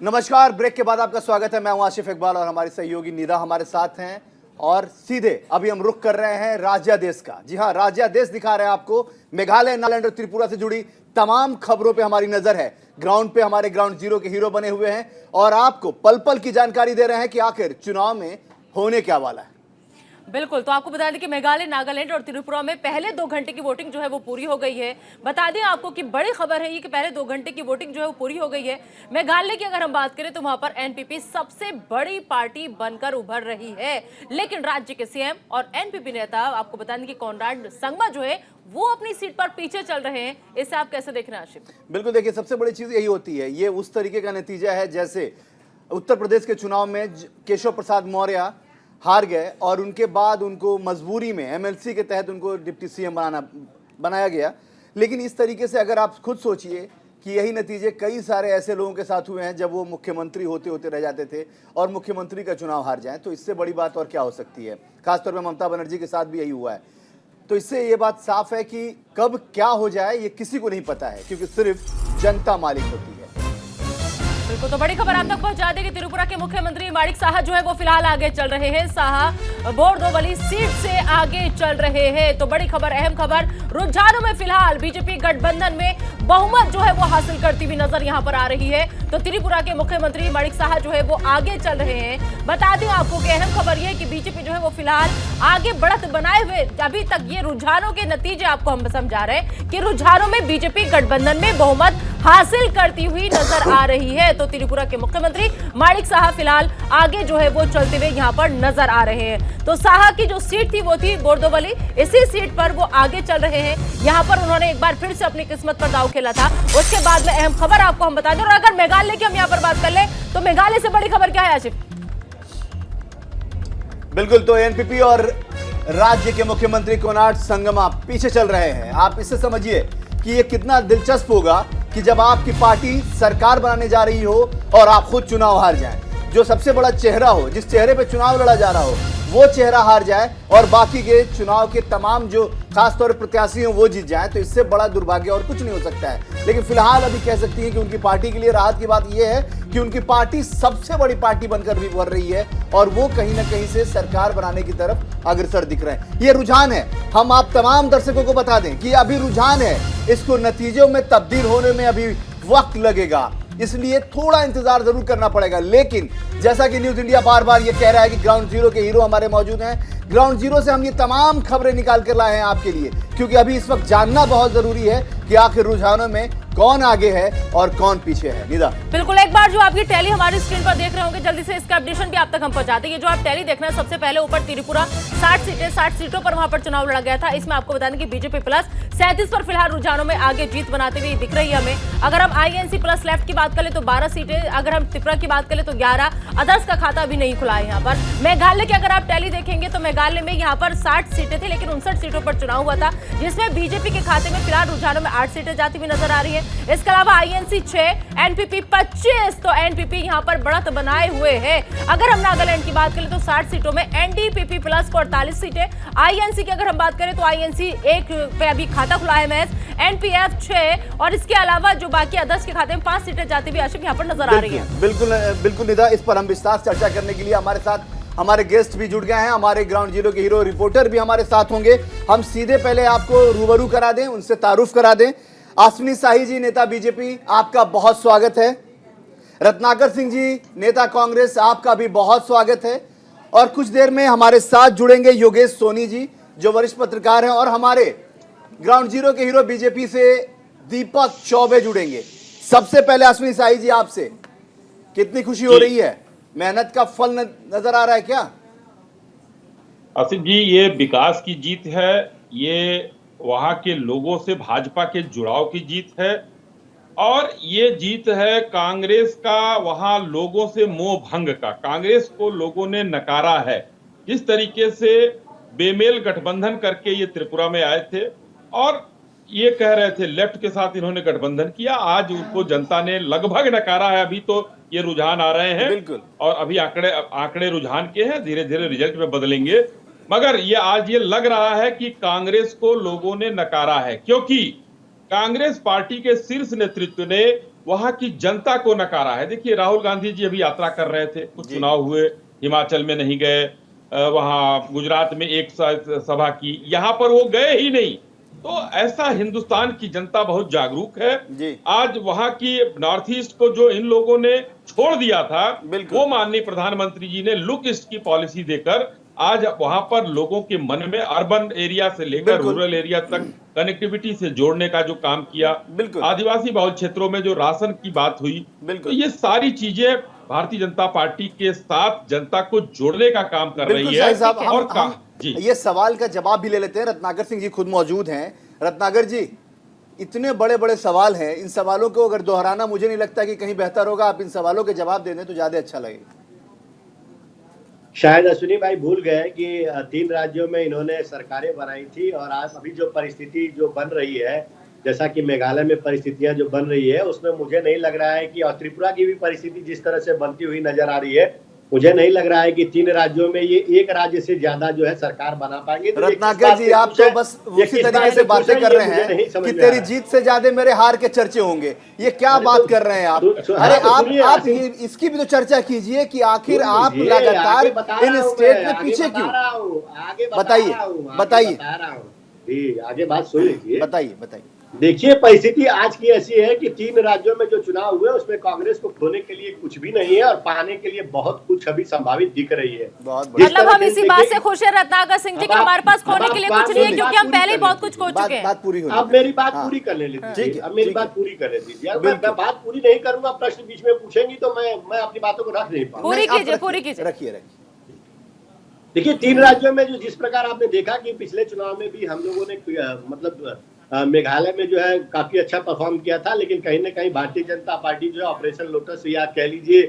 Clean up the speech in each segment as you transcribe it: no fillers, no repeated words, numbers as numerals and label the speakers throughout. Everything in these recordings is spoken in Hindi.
Speaker 1: नमस्कार, ब्रेक के बाद आपका स्वागत है। मैं हूं आशिफ इकबाल और हमारी सहयोगी निदा हमारे साथ हैं और सीधे अभी हम रुख कर रहे हैं राज्यादेश का। जी हां, राज्यादेश दिखा रहे हैं आपको। मेघालय, नागालैंड और त्रिपुरा से जुड़ी तमाम खबरों पे हमारी नजर है। ग्राउंड पे हमारे ग्राउंड जीरो के हीरो बने हुए हैं और आपको पल पल की जानकारी दे रहे हैं कि आखिर चुनाव में होने क्या वाला है।
Speaker 2: बिल्कुल, तो आपको बता दें कि मेघालय, नागालैंड और त्रिपुरा में पहले 2 घंटे की वोटिंग जो है वो पूरी हो गई है। बता दें आपको कि बड़ी खबर है ये कि पहले 2 घंटे की वोटिंग जो है वो पूरी हो गई है। मेघालय की अगर हम बात करें तो वहां पर एनपीपी सबसे बड़ी पार्टी बनकर उभर रही है, लेकिन राज्य के सीएम और एनपीपी नेता आपको बता दें कि कॉनराड संगमा जो है वो अपनी सीट पर पीछे चल रहे हैं। इसे आप कैसे देख रहे हैं आशिफ?
Speaker 1: बिल्कुल, देखिए, सबसे बड़ी चीज यही होती है, ये उस तरीके का नतीजा है जैसे उत्तर प्रदेश के चुनाव में केशव प्रसाद मौर्य हार गए और उनके बाद उनको मजबूरी में एमएलसी के तहत उनको डिप्टी सीएम बनाया गया। लेकिन इस तरीके से अगर आप खुद सोचिए कि यही नतीजे कई सारे ऐसे लोगों के साथ हुए हैं जब वो मुख्यमंत्री होते होते रह जाते थे और मुख्यमंत्री का चुनाव हार जाए, तो इससे बड़ी बात और क्या हो सकती है। खासतौर पर ममता बनर्जी के साथ भी यही हुआ है। तो इससे ये बात साफ है कि कब क्या हो जाए ये किसी को नहीं पता है, क्योंकि सिर्फ जनता मालिक होती है।
Speaker 2: बिल्कुल, तो बड़ी खबर आप तक पहुंचा दें कि त्रिपुरा के मुख्यमंत्री माणिक साहा जो है वो फिलहाल आगे चल रहे हैं। साहा बोरदोबली सीट से आगे चल रहे हैं। तो बड़ी खबर, अहम खबर, रुझानों में फिलहाल बीजेपी गठबंधन में बहुमत जो है वो हासिल करती हुई नजर यहां पर आ रही है। तो त्रिपुरा के मुख्यमंत्री माणिक साहा जो है वो आगे चल रहे हैं। बता दें आपको कि अहम खबर यह है कि बीजेपी जो है वो फिलहाल आगे बढ़त बनाए हुए, अभी तक ये रुझानों के नतीजे आपको हम समझा रहे हैं कि रुझानों में बीजेपी गठबंधन में बहुमत हासिल करती हुई नजर आ रही है। तो त्रिपुरा के मुख्यमंत्री माणिक साहा फिलहाल आगे जो है वो चलते हुए यहां पर नजर आ रहे हैं। तो साहा की जो सीट थी वो थी बोरदोबली, इसी सीट पर वो आगे चल रहे हैं। यहां पर उन्होंने एक बार फिर से अपनी किस्मत पर दांव खेला था। उसके बाद में अहम खबर आपको हम बता दें, और अगर मेघालय की हम यहां पर बात कर ले तो मेघालय से बड़ी खबर क्या है आशिफ?
Speaker 1: बिल्कुल, तो एनपीपी और राज्य के मुख्यमंत्री कॉनराड संगमा पीछे चल रहे हैं। आप इससे समझिए कि ये कितना दिलचस्प होगा कि जब आपकी पार्टी सरकार बनाने जा रही हो और आप खुद चुनाव हार जाएं, जो सबसे बड़ा चेहरा हो, जिस चेहरे पे चुनाव लड़ा जा रहा हो, वो चेहरा हार जाए और बाकी के चुनाव के तमाम जो खासतौर पर प्रत्याशी हो वो जीत जाए, तो इससे बड़ा दुर्भाग्य और कुछ नहीं हो सकता है। लेकिन फिलहाल अभी कह सकती है कि उनकी पार्टी के लिए राहत की बात यह है कि उनकी पार्टी सबसे बड़ी पार्टी बनकर भी उभर रही है और वो कहीं ना कहीं से सरकार बनाने की तरफ अग्रसर दिख रहे हैं। ये रुझान है, हम आप तमाम दर्शकों को बता दें कि अभी रुझान है, इसको नतीजों में तब्दील होने में अभी वक्त लगेगा, इसलिए थोड़ा इंतजार जरूर करना पड़ेगा। लेकिन जैसा कि न्यूज इंडिया बार बार ये कह रहा है कि ग्राउंड जीरो के हीरो हमारे मौजूद हैं, ग्राउंड जीरो से हम ये तमाम खबरें निकाल कर लाए हैं आपके लिए, क्योंकि अभी इस वक्त जानना बहुत जरूरी है कि आखिर रुझानों में कौन आगे है और कौन पीछे है। निदा,
Speaker 2: बिल्कुल, एक बार जो आपकी टैली हमारी स्क्रीन पर देख रहे होंगे, जल्दी से इसका अपडेशन भी आप तक हम पहुंचाते हैं। ये जो आप टैली देख रहे हैं, सबसे पहले ऊपर त्रिपुरा 60 सीटों पर वहां पर चुनाव लड़ा गया था। इसमें आपको बता दें कि बीजेपी प्लस 37 पर फिलहाल रुझानों में आगे जीत बनाते हुए दिख रही है हमें। अगर हम आईएनसी प्लस लेफ्ट की बात करें तो 12 सीटें, अगर हम त्रिपुरा की बात करें तो 11, अदर्स का खाता अभी नहीं खुला है यहाँ पर। मेघालय की अगर आप टैली देखेंगे तो मेघालय में यहाँ पर 60 सीटें थी, लेकिन 59 सीटों पर चुनाव हुआ था, जिसमें बीजेपी के खाते में फिलहाल रुझानों में 8 सीटें जाती हुई नजर आ रही है। इसके अलावा आईएनसी 6, एनपीपी 25, तो एनपीपी यहाँ पर बढ़त बनाए हुए है। अगर हम नागालैंड की बात करें तो 60 सीटों में एनडीपीपी प्लस को 48 सीटें। आईएनसी की अगर हम बात करें तो आईएनसी 1 पे अभी खाता खुला है महज, एनपीएफ 6, और इसके अलावा जो बाकी अदर्स के खाते में 5 सीटें जाती हुई आशिफ यहाँ पर नजर आ रही है।
Speaker 1: बिल्कुल निदा, इस पर हम विस्तार से चर्चा करने के लिए हमारे साथ हमारे गेस्ट भी जुड़ गए हैं। हमारे ग्राउंड जीरो के हीरो रिपोर्टर भी हमारे साथ होंगे। हम सीधे पहले आपको रूबरू करा दें, उनसे तारुफ करा दें। अश्विनी शाही जी, नेता बीजेपी, आपका बहुत स्वागत है। रत्नाकर सिंह जी, नेता कांग्रेस, आपका भी बहुत स्वागत है। और कुछ देर में हमारे साथ जुड़ेंगे योगेश सोनी जी, जो वरिष्ठ पत्रकार हैं, और हमारे ग्राउंड जीरो के हीरो बीजेपी से दीपक चौबे जुड़ेंगे। सबसे पहले अश्विनी शाही जी, आपसे कितनी खुशी हो रही है? मेहनत का फल नजर आ रहा है क्या?
Speaker 3: आसिफ जी, ये विकास की जीत है, ये वहां के लोगों से भाजपा के जुड़ाव की जीत है, और ये जीत है कांग्रेस का वहां लोगों से मोह भंग का। कांग्रेस को लोगों ने नकारा है। जिस तरीके से बेमेल गठबंधन करके ये त्रिपुरा में आए थे और ये कह रहे थे लेफ्ट के साथ इन्होंने गठबंधन किया, आज उनको जनता ने लगभग नकारा है। अभी तो ये रुझान आ रहे हैं,
Speaker 1: बिल्कुल, और
Speaker 3: अभी आंकड़े रुझान के हैं, धीरे धीरे रिजल्ट में बदलेंगे, मगर ये आज ये लग रहा है कि कांग्रेस को लोगों ने नकारा है, क्योंकि कांग्रेस पार्टी के शीर्ष नेतृत्व ने वहां की जनता को नकारा है। देखिए, राहुल गांधी जी अभी यात्रा कर रहे थे, कुछ चुनाव हुए, हिमाचल में नहीं गए, वहां गुजरात में एक सभा की, यहां पर वो गए ही नहीं। तो ऐसा हिंदुस्तान की जनता बहुत जागरूक है। आज वहां की नॉर्थ ईस्ट को जो इन लोगों ने छोड़ दिया था, वो माननीय प्रधानमंत्री जी ने लुक ईस्ट की पॉलिसी देकर आज वहां पर लोगों के मन में अर्बन एरिया से लेकर रूरल एरिया तक कनेक्टिविटी से जोड़ने का जो काम किया, आदिवासी बहुल क्षेत्रों में जो राशन की बात हुई, तो ये सारी चीजें भारतीय जनता पार्टी के साथ जनता को जोड़ने का काम कर रही है।
Speaker 1: और ये सवाल का जवाब भी ले लेते हैं। रत्नाकर सिंह जी खुद मौजूद हैं। रत्नाकर जी, इतने बड़े बड़े सवाल हैं, इन सवालों को अगर दोहराना मुझे नहीं लगता कि कहीं बेहतर होगा। आप इन सवालों के जवाब दे दें तो ज्यादा अच्छा लगेगा।
Speaker 4: शायद अश्विनी भाई भूल गए कि 3 राज्यों में इन्होंने सरकारें बनाई थी, और आज अभी जो परिस्थिति जो बन रही है, जैसा कि मेघालय में परिस्थितियां जो बन रही है, उसमें मुझे नहीं लग रहा है कि, और त्रिपुरा की भी परिस्थिति जिस तरह से बनती हुई नजर आ रही है, मुझे नहीं लग रहा है कि 3 राज्यों में ये एक राज्य से ज्यादा जो है सरकार बना पाएंगे। तो
Speaker 1: रत्नाकर जी, आप तो बस उसी तरीके से बातें कर रहे हैं कि तेरी जीत से ज्यादा मेरे हार के चर्चे होंगे। ये क्या बात कर रहे हैं आप? अरे आप ये इसकी भी तो चर्चा कीजिए कि आखिर आप लगातार इन स्टेट में पीछे क्यों? बताइए
Speaker 4: आगे बात सुन लीजिए।
Speaker 1: बताइए।
Speaker 4: देखिए, परिस्थिति आज की ऐसी है कि 3 राज्यों में जो चुनाव हुए उसमें कांग्रेस को खोने के लिए कुछ भी नहीं है और पाने के लिए बहुत कुछ अभी संभावित दिख रही है।
Speaker 2: मतलब हम इसी बात से खुश है रत्नाकर सिंह जी कि हमारे पास खोने के लिए कुछ नहीं है, क्योंकि हम पहले ही बहुत कुछ खो चुके हैं।
Speaker 1: बात पूरी
Speaker 4: अब मेरी बात पूरी करने लीजिए। अब मेरी बात पूरी करने दीजिए। अगर मैं बात पूरी नहीं करूंगा, प्रश्न बीच में पूछेंगी तो मैं अपनी बातों को रख नहीं पाऊंगा।
Speaker 2: पूरी कीजिए।
Speaker 1: रखिए।
Speaker 4: देखिए, 3 राज्यों में जो जिस प्रकार आपने देखा कि पिछले चुनाव में भी हम लोगों ने मतलब मेघालय में जो है काफी अच्छा परफॉर्म किया था, लेकिन कहीं ना कहीं भारतीय जनता पार्टी जो है ऑपरेशन लोटस या कह लीजिए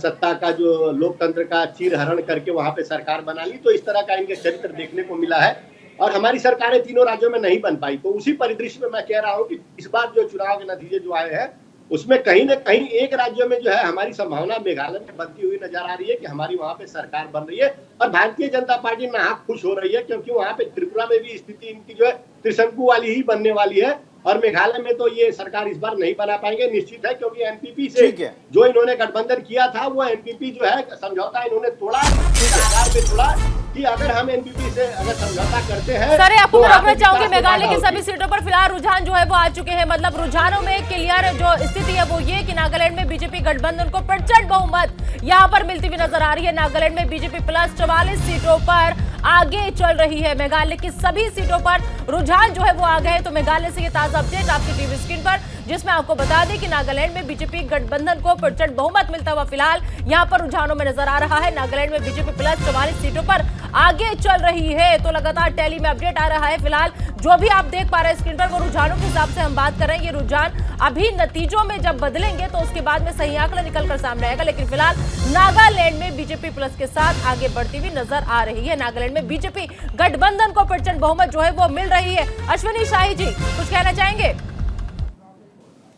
Speaker 4: सत्ता का जो लोकतंत्र का चीरहरण करके वहां पे सरकार बना ली। तो इस तरह का इनके चरित्र देखने को मिला है और हमारी सरकारें तीनों राज्यों में नहीं बन पाई। तो उसी परिदृश्य में मैं कह रहा हूँ कि इस बार जो चुनाव के नतीजे जो आए हैं उसमें कहीं ना कहीं एक राज्य में जो है हमारी संभावना मेघालय में बनती हुई नजर आ रही है कि हमारी वहां पे सरकार बन रही है और भारतीय जनता पार्टी नाहक खुश हो रही है, क्योंकि वहां पे त्रिपुरा में भी स्थिति इनकी जो है त्रिशंकु वाली ही बनने वाली है और मेघालय में तो ये सरकार इस बार नहीं बना पाएंगे निश्चित है, क्योंकि एनपीपी से जो इन्होंने गठबंधन किया था वो एनपीपी जो है समझौता इन्होंने तोड़ा, आधार पे तोड़ा कि अगर हम एनपीपी से अगर समझौता करते हैं।
Speaker 2: सर, आपको मैं रोकना चाहूंगी, मेघालय की सभी सीटों पर फिलहाल रुझान जो है वो आ चुके हैं। मतलब रुझानों में क्लियर जो स्थिति है वो ये कि नागालैंड में बीजेपी गठबंधन को प्रचंड बहुमत यहाँ पर मिलती हुई नजर आ रही है। नागालैंड में बीजेपी प्लस 44 सीटों पर आगे चल रही है। मेघालय की सभी सीटों पर रुझान जो है वो आ गए हैं। तो मेघालय से ये ताजा अपडेट आपकी टीवी स्क्रीन पर, जिसमें आपको बता दें कि नागालैंड में बीजेपी गठबंधन को प्रचंड बहुमत मिलता हुआ फिलहाल यहाँ पर रुझानों में नजर आ रहा है। नागालैंड में बीजेपी प्लस 44 सीटों पर आगे चल रही है। तो लगातार टैली में अपडेट आ रहा है। फिलहाल जो भी आप देख पा रहे हैं स्क्रीन पर वो रुझानों के हिसाब से हम बात कर रहे हैं। ये रुझान अभी नतीजों में जब बदलेंगे तो उसके बाद में सही आंकड़ा निकलकर सामने आएगा, लेकिन फिलहाल नागालैंड में बीजेपी प्लस के साथ आगे बढ़ती हुई नजर आ रही है। नागालैंड में बीजेपी गठबंधन को प्रचंड बहुमत जो है वो मिल रही है। अश्विनी शाही जी कुछ कहना चाहेंगे?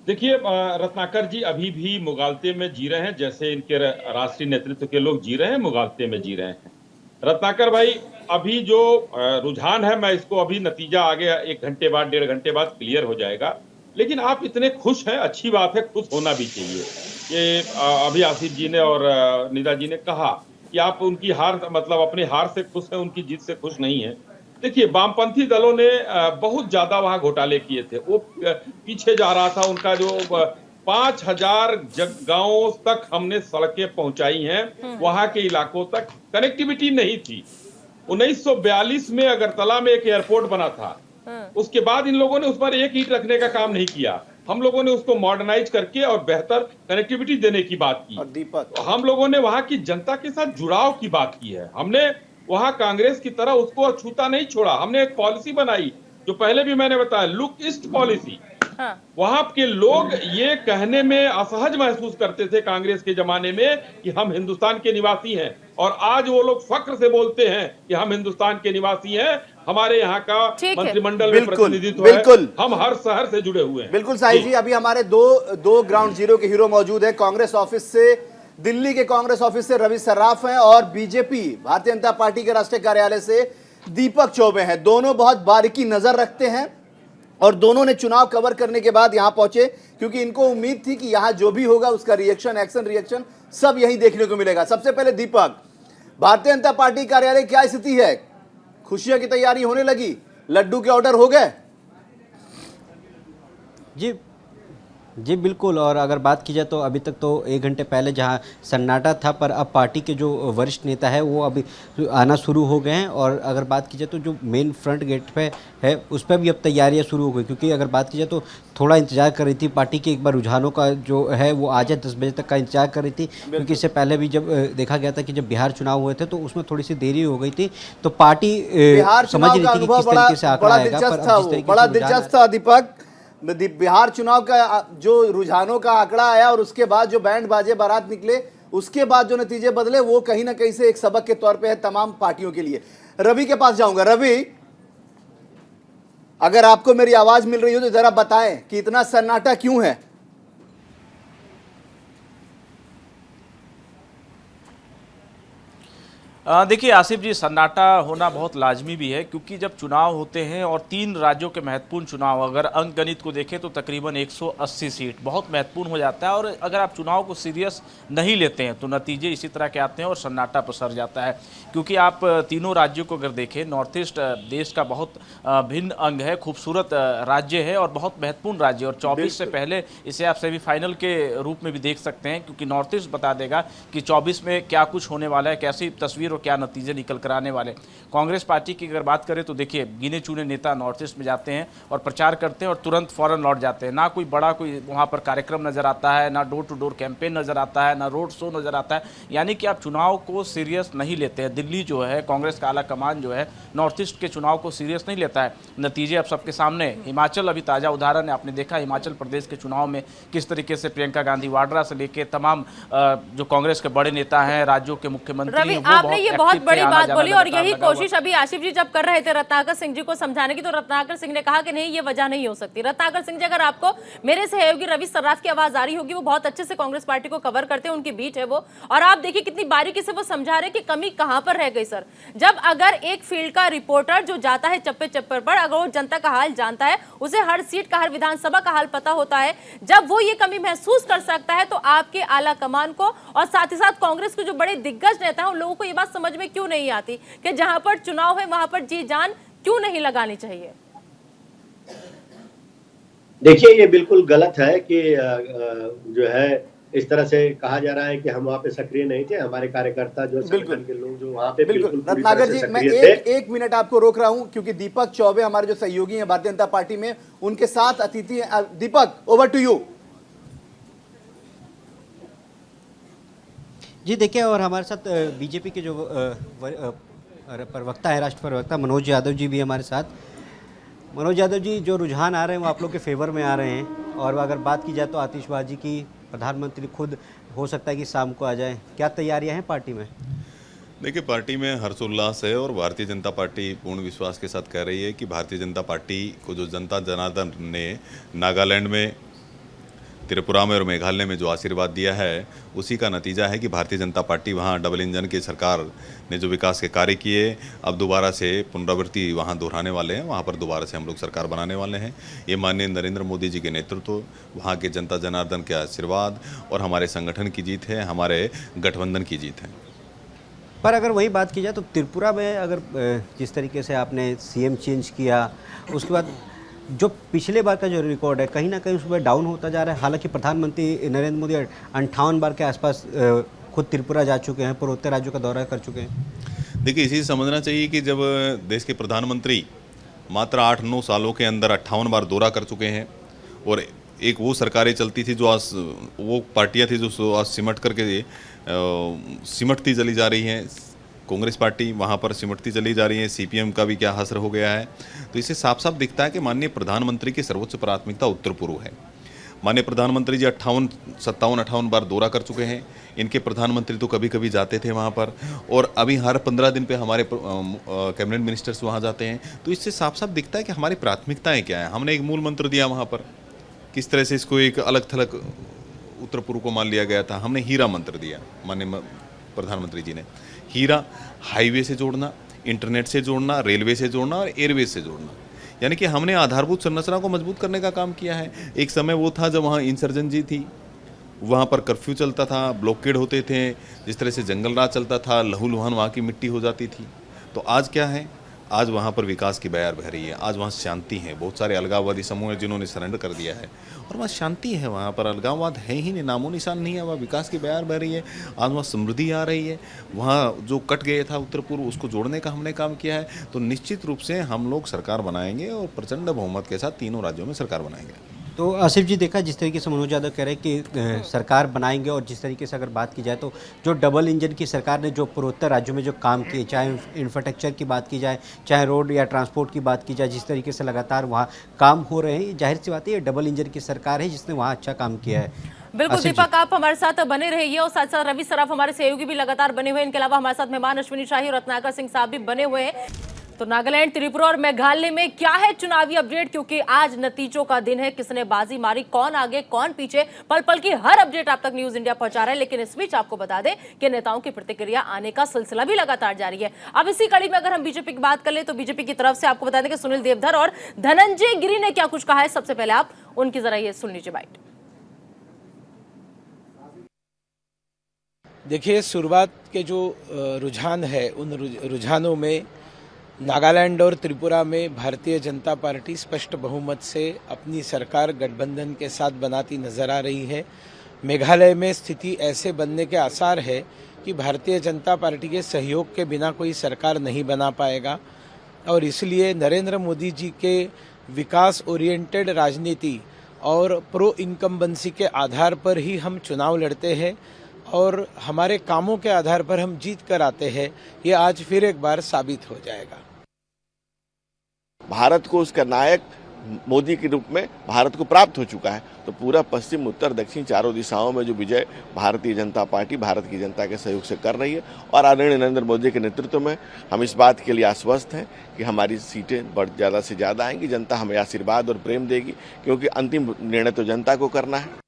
Speaker 3: देखिए, रत्नाकर जी अभी भी मुगालते में जी रहे हैं, जैसे इनके राष्ट्रीय नेतृत्व के लोग जी रहे हैं, मुगालते में जी रहे हैं। रत्नाकर भाई, अभी जो रुझान है मैं इसको अभी नतीजा आगे 1 घंटे बाद 1.5 घंटे बाद क्लियर हो जाएगा, लेकिन आप इतने खुश हैं, अच्छी बात है, खुश होना भी चाहिए। ये अभी आसिफ जी ने और निदा जी ने कहा कि आप उनकी हार मतलब अपनी हार से खुश हैं, उनकी जीत से खुश नहीं है। देखिए, वामपंथी दलों ने बहुत ज्यादा वहां घोटाले किए थे, वो पीछे जा रहा था उनका जो 5000 गांवों तक हमने सड़कें पहुंचाई हैं, वहां के इलाकों तक कनेक्टिविटी नहीं थी। 1942 में अगरतला में एक एयरपोर्ट बना था, उसके बाद इन लोगों ने उस पर एक ईंट रखने का काम नहीं किया। हम लोगों ने उसको मॉडर्नाइज करके और बेहतर कनेक्टिविटी देने की बात की।
Speaker 1: दीपक,
Speaker 3: हम लोगों ने वहां की जनता के साथ जुड़ाव की बात की है। हमने वहां कांग्रेस की तरह उसको अछूता नहीं छोड़ा। हमने एक पॉलिसी बनाई जो पहले भी मैंने बताया, लुक ईस्ट पॉलिसी। वहां के लोग ये कहने में असहज महसूस करते थे कांग्रेस के जमाने में कि हम हिंदुस्तान के निवासी हैं, और आज वो लोग फख्र से बोलते हैं कि हम हिंदुस्तान के निवासी हैं, हमारे यहाँ का मंत्रिमंडल में प्रतिनिधित्व है, हम हर शहर से जुड़े हुए हैं।
Speaker 1: बिल्कुल साहिब जी, अभी हमारे दो ग्राउंड जीरो के हीरो मौजूद है। कांग्रेस ऑफिस से, दिल्ली के कांग्रेस ऑफिस से रवि सर्राफ हैं और बीजेपी भारतीय जनता पार्टी के राष्ट्रीय कार्यालय से दीपक चौबे हैं। दोनों बहुत बारीकी नजर रखते हैं और दोनों ने चुनाव कवर करने के बाद यहां पहुंचे, क्योंकि इनको उम्मीद थी कि यहां जो भी होगा उसका रिएक्शन, एक्शन, रिएक्शन सब यहीं देखने को मिलेगा। सबसे पहले दीपक, भारतीय जनता पार्टी कार्यालय क्या स्थिति है? खुशियों की तैयारी होने लगी, लड्डू के ऑर्डर हो गए?
Speaker 5: जी बिल्कुल। और अगर बात की जाए तो अभी तक तो 1 घंटे पहले जहां सन्नाटा था, पर अब पार्टी के जो वरिष्ठ नेता है वो अभी आना शुरू हो गए हैं। और अगर बात की जाए तो जो मेन फ्रंट गेट पे है उस पर भी अब तैयारियां शुरू हो गई, क्योंकि अगर बात की जाए तो थोड़ा इंतजार कर रही थी पार्टी के, एक बार रुझानों का जो है वो आ जाए 10 बजे तक का इंतजार कर रही थी, क्योंकि इससे पहले भी जब देखा गया था कि जब बिहार चुनाव हुए थे तो उसमें थोड़ी सी देरी हो गई थी, तो पार्टी
Speaker 1: बिहार
Speaker 5: समझ
Speaker 1: चुनाव
Speaker 5: रही
Speaker 1: का
Speaker 5: थी कि
Speaker 1: अनुभव
Speaker 5: किस तरीके से आंकड़ा आएगा।
Speaker 1: बड़ा दिलचस्प था दीपक। बिहार चुनाव का जो रुझानों का आंकड़ा आया और उसके बाद जो बैंड बाजे बारात निकले, उसके बाद जो नतीजे बदले, वो कहीं ना कहीं से एक सबक के तौर पे है तमाम पार्टियों के लिए। रवि के पास जाऊंगा। रवि, अगर आपको मेरी आवाज मिल रही हो तो जरा बताएं कि इतना सन्नाटा क्यों है?
Speaker 6: देखिए आसिफ जी, सन्नाटा होना बहुत लाजमी भी है, क्योंकि जब चुनाव होते हैं और 3 राज्यों के महत्वपूर्ण चुनाव, अगर अंक गणित को देखें तो तकरीबन 180 सीट बहुत महत्वपूर्ण हो जाता है। और अगर आप चुनाव को सीरियस नहीं लेते हैं तो नतीजे इसी तरह के आते हैं और सन्नाटा पसर जाता है। क्योंकि आप तीनों राज्यों को अगर देखें, नॉर्थ ईस्ट देश का बहुत भिन्न अंग है, खूबसूरत राज्य है और बहुत महत्वपूर्ण राज्य, और 24 से पहले इसे आप सेमीफाइनल के रूप में भी देख सकते हैं, क्योंकि नॉर्थ ईस्ट बता देगा कि 24 में क्या कुछ होने वाला है, कैसी तस्वीर और क्या नतीजे निकल कर आने वाले। कांग्रेस पार्टी की अगर बात करें तो देखिए, गिने चुने नेता नॉर्थ ईस्ट में जाते हैं और प्रचार करते हैं और तुरंत फौरन लौट जाते हैं। ना कोई बड़ा कोई वहां पर कार्यक्रम नजर आता है, ना डोर टू डोर कैंपेन नजर आता है, ना रोड शो नजर आता है। यानी कि आप चुनाव को सीरियस नहीं लेते हैं। दिल्ली जो है, कांग्रेस का आला कमान जो है, नॉर्थ ईस्ट के चुनाव को सीरियस नहीं लेता है। नतीजे अब सबके सामने। हिमाचल अभी ताजा उदाहरण है, आपने देखा हिमाचल प्रदेश के चुनाव में किस तरीके से प्रियंका गांधी वाड्रा से लेके तमाम जो कांग्रेस के बड़े नेता हैं, राज्यों के मुख्यमंत्री,
Speaker 2: आपने ये बहुत बड़ी बात बोली। और यही कोशिश अभी आसिफ जी जब कर रहे थे रत्नाकर सिंह जी को समझाने की, तो रत्नाकर सिंह ने कहा कि नहीं, ये वजह नहीं हो सकती। रत्नाकर सिंह जी, अगर आपको मेरे सहयोगी रवि सर्राफ की आवाज आ रही होगी, वो बहुत अच्छे से कांग्रेस पार्टी को कवर करते हैं, उनकी बीट है वो, और आप देखिए कितनी बारीकी से वो समझा रहे कि कमी कहां पर रह गई। सर, जब अगर एक फील्ड का रिपोर्टर जो जाता है चप्पे चप्पे पर, अगर वो जनता का हाल जानता है, उसे हर सीट का, हर विधानसभा का हाल पता होता है, जब वो ये कमी महसूस कर सकता है, तो आपके आला कमान को और साथ ही साथ कांग्रेस के जो बड़े दिग्गज नेता हैं, उन लोगों को ये बात समझ में क्यों नहीं आती कि जहां पर चुनाव है वहां पर जी जान क्यों नहीं लगानी चाहिए?
Speaker 4: देखिए, ये बिल्कुल गलत है कि जो है इस तरह से कहा जा रहा है कि हम वहाँ पे सक्रिय नहीं थे, हमारे कार्यकर्ता जो संगठन के लोग जो वहाँ पे बिल्कुल
Speaker 1: रत्नाकर जी, मैं एक मिनट आपको रोक रहा हूं, क्योंकि दीपक चौबे हमारे जो सहयोगी हैं भारतीय जनता पार्टी में, उनके साथ अतिथि हैं। दीपक, ओवर टू यू।
Speaker 5: जी देखिए, और हमारे साथ बीजेपी के जो प्रवक्ता है, राष्ट्रीय प्रवक्ता मनोज यादव जी भी हमारे साथ। मनोज यादव जी, जो रुझान आ रहे हैं वो आप लोग के फेवर में आ रहे हैं, और अगर बात की जाए तो आतिशबाजी की प्रधानमंत्री खुद हो सकता है कि शाम को आ जाए, क्या तैयारियां हैं पार्टी में?
Speaker 7: देखिए, पार्टी में हर्षोल्लास है और भारतीय जनता पार्टी पूर्ण विश्वास के साथ कह रही है कि भारतीय जनता पार्टी को जो जनता जनार्दन ने नागालैंड में, त्रिपुरा में और मेघालय में जो आशीर्वाद दिया है, उसी का नतीजा है कि भारतीय जनता पार्टी वहाँ डबल इंजन की सरकार ने जो विकास के कार्य किए, अब दोबारा से पुनरावृत्ति वहाँ दोहराने वाले हैं। वहाँ पर दोबारा से हम लोग सरकार बनाने वाले हैं। ये माननीय नरेंद्र मोदी जी के नेतृत्व, वहाँ के जनता जनार्दन के आशीर्वाद और हमारे संगठन की जीत है, हमारे गठबंधन की जीत है।
Speaker 5: पर अगर वही बात की जाए तो त्रिपुरा में अगर जिस तरीके से आपने सीएम चेंज किया, उसके बाद जो पिछले बार का जो रिकॉर्ड है कहीं ना कहीं उसमें डाउन होता जा रहा है। हालांकि प्रधानमंत्री नरेंद्र मोदी 58 बार के आसपास खुद त्रिपुरा जा चुके हैं, पूर्वोत्तर राज्यों का दौरा कर चुके हैं।
Speaker 7: देखिए, इसी से समझना चाहिए कि जब देश के प्रधानमंत्री मात्र 8-9 सालों के अंदर 58 बार दौरा कर चुके हैं, और एक वो सरकारें चलती थी जो आज, वो पार्टियाँ थी जो आज सिमटती चली जा रही हैं। कांग्रेस पार्टी वहाँ पर सिमटती चली जा रही है, सीपीएम का भी क्या हश्र हो गया है। तो इससे साफ साफ दिखता है कि माननीय प्रधानमंत्री की सर्वोच्च प्राथमिकता उत्तर पूर्व है। माननीय प्रधानमंत्री जी 57-58 बार दौरा कर चुके हैं। इनके प्रधानमंत्री तो कभी कभी जाते थे वहाँ पर, और अभी हर 15 दिन पे हमारे कैबिनेट मिनिस्टर्स वहाँ जाते हैं। तो इससे साफ साफ दिखता है कि हमारी प्राथमिकताएँ क्या हैं। हमने एक मूल मंत्र दिया वहाँ पर, किस तरह से इसको एक अलग थलग उत्तर पूर्व को मान लिया गया था। हमने हीरा मंत्र दिया माननीय प्रधानमंत्री जी ने। हीरा हाईवे से जोड़ना, इंटरनेट से जोड़ना, रेलवे से जोड़ना और एयरवेज से जोड़ना। यानी कि हमने आधारभूत संरचना को मजबूत करने का काम किया है। एक समय वो था जब वहाँ इंसर्जेंसी थी, वहाँ पर कर्फ्यू चलता था, ब्लॉकेड होते थे, जिस तरह से जंगल राज चलता था, लहूलुहान वहाँ की मिट्टी हो जाती थी। तो आज क्या है, आज वहाँ पर विकास की बयार बह रही है, आज वहाँ शांति है। बहुत सारे अलगाववादी समूह हैं जिन्होंने सरेंडर कर दिया है और वहाँ शांति है, वहाँ पर अलगाववाद है ही नहीं, नामो निशान नहीं है। वहाँ विकास की बयार बह रही है, आज वहाँ समृद्धि आ रही है। वहाँ जो कट गया था उत्तर पूर्व, उसको जोड़ने का हमने काम किया है। तो निश्चित रूप से हम लोग सरकार बनाएंगे और प्रचंड बहुमत के साथ तीनों राज्यों में सरकार बनाएंगे।
Speaker 5: तो आसिफ जी, देखा जिस तरीके से मनोज यादव कह रहे हैं कि सरकार बनाएंगे, और जिस तरीके से अगर बात की जाए तो जो डबल इंजन की सरकार ने जो पूर्वोत्तर राज्यों में जो काम किए, चाहे इंफ्रास्ट्रक्चर की बात की जाए, चाहे रोड या ट्रांसपोर्ट की बात की जाए, जिस तरीके से लगातार वहाँ काम हो रहे हैं, जाहिर सी बात है ये डबल इंजन की सरकार है जिसने वहाँ अच्छा काम किया है।
Speaker 2: बिल्कुल दीपक, आप हमारे साथ बने रहिए और साथ साथ रवि सराफ हमारे सहयोगी भी लगातार बने हुए हैं। इनके अलावा हमारे साथ मेहमान अश्विनी शाही और रत्नाकर सिंह साहब भी बने हुए हैं। तो नागालैंड, त्रिपुरा और मेघालय में क्या है चुनावी अपडेट, क्योंकि आज नतीजों का दिन है। किसने बाजी मारी, कौन आगे कौन पीछे, पल पल की हर अपडेट आप तक न्यूज इंडिया पहुंचा रहा है। लेकिन इस बीच आपको बता दें कि नेताओं की प्रतिक्रिया आने का सिलसिला भी लगातार जारी है। अब इसी कड़ी में अगर हम बीजेपी की बात कर ले तो बीजेपी की तरफ से आपको बता दें कि सुनील देवधर और धनंजय गिरी ने क्या कुछ कहा है। सबसे पहले आप उनकी जरा ये सुन लीजिए बाइट।
Speaker 8: देखिए, शुरुआत के जो रुझान है, उन रुझानों में नागालैंड और त्रिपुरा में भारतीय जनता पार्टी स्पष्ट बहुमत से अपनी सरकार गठबंधन के साथ बनाती नजर आ रही है। मेघालय में स्थिति ऐसे बनने के आसार है कि भारतीय जनता पार्टी के सहयोग के बिना कोई सरकार नहीं बना पाएगा, और इसलिए नरेंद्र मोदी जी के विकास ओरिएंटेड राजनीति और प्रो इनकम्बेंसी के आधार पर ही हम चुनाव लड़ते हैं और हमारे कामों के आधार पर हम जीत कर आते हैं। ये आज फिर एक बार साबित हो जाएगा।
Speaker 9: भारत को उसका नायक मोदी के रूप में भारत को प्राप्त हो चुका है। तो पूरा पश्चिम, उत्तर, दक्षिण चारों दिशाओं में जो विजय भारतीय जनता पार्टी भारत की जनता के सहयोग से कर रही है, और आदरणीय नरेंद्र मोदी के नेतृत्व में हम इस बात के लिए आश्वस्त हैं कि हमारी सीटें बढ़ ज़्यादा से ज़्यादा आएंगी। जनता हमें आशीर्वाद और प्रेम देगी, क्योंकि अंतिम निर्णय तो जनता को करना है।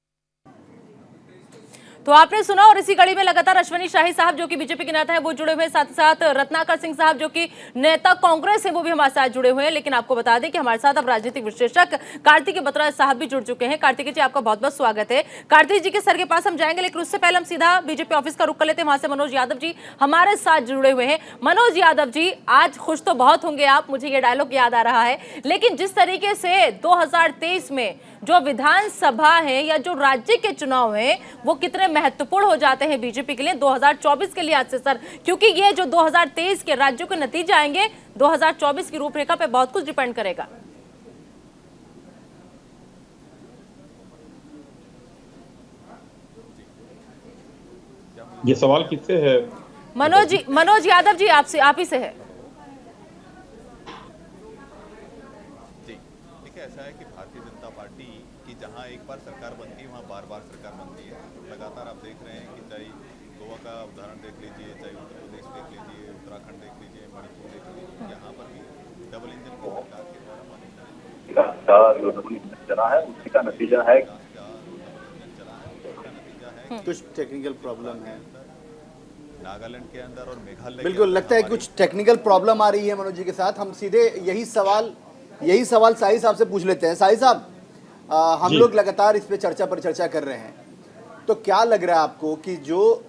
Speaker 2: तो आपने सुना, और इसी कड़ी में लगातार अश्विनी शाही साहब जो कि बीजेपी के नेता है वो जुड़े हुए हैं, साथ ही साथ रत्नाकर सिंह साहब जो कि नेता कांग्रेस है वो भी हमारे साथ जुड़े हुए हैं। लेकिन आपको बता दें कि हमारे साथ अब राजनीतिक विश्लेषक कार्तिक बत्रा साहब भी जुड़ चुके हैं। कार्तिक जी, आपका बहुत बहुत स्वागत है। कार्तिक जी के सर के पास हम जाएंगे, लेकिन उससे पहले हम सीधा बीजेपी ऑफिस का रुख कर लेते हैं। वहां से मनोज यादव जी हमारे साथ जुड़े हुए हैं। मनोज यादव जी, आज खुश तो बहुत होंगे आप, मुझे ये डायलॉग याद आ रहा है, लेकिन जिस तरीके से 2023 में जो विधानसभा है या जो राज्य के चुनाव हैं वो कितने महत्वपूर्ण हो जाते हैं बीजेपी के लिए 2024 के लिए आज से सर, क्योंकि ये जो 2023 के राज्यों के नतीजे आएंगे 2024 की रूपरेखा पे बहुत कुछ डिपेंड करेगा।
Speaker 3: ये सवाल किससे है?
Speaker 2: मनोज यादव जी, आपसे, आप ही से है।
Speaker 7: ऐसा है कि भारतीय जनता पार्टी की जहां एक बार सरकार बनती है वहां बार बार सरकार बनती है। लगातार आप देख रहे हैं कि चाहे गोवा का उदाहरण देख लीजिए, चाहे उत्तर प्रदेश देख लीजिए, उत्तराखंड देख लीजिए, मणिपुर देख लीजिए, यहाँ पर भी डबल इंजन की सरकार के द्वारा
Speaker 10: जो डबल इंजन चला है उसी का नतीजा है।
Speaker 1: कुछ टेक्निकल प्रॉब्लम है
Speaker 7: नागालैंड के अंदर और मेघालय।
Speaker 1: बिल्कुल लगता है कुछ टेक्निकल प्रॉब्लम आ रही है मनोज जी के साथ। हम सीधे यही सवाल शाही साहब से पूछ लेते हैं। शाही साहब, हम लोग लगातार इस पे चर्चा पर चर्चा कर रहे हैं, तो क्या लग रहा है आपको कि जो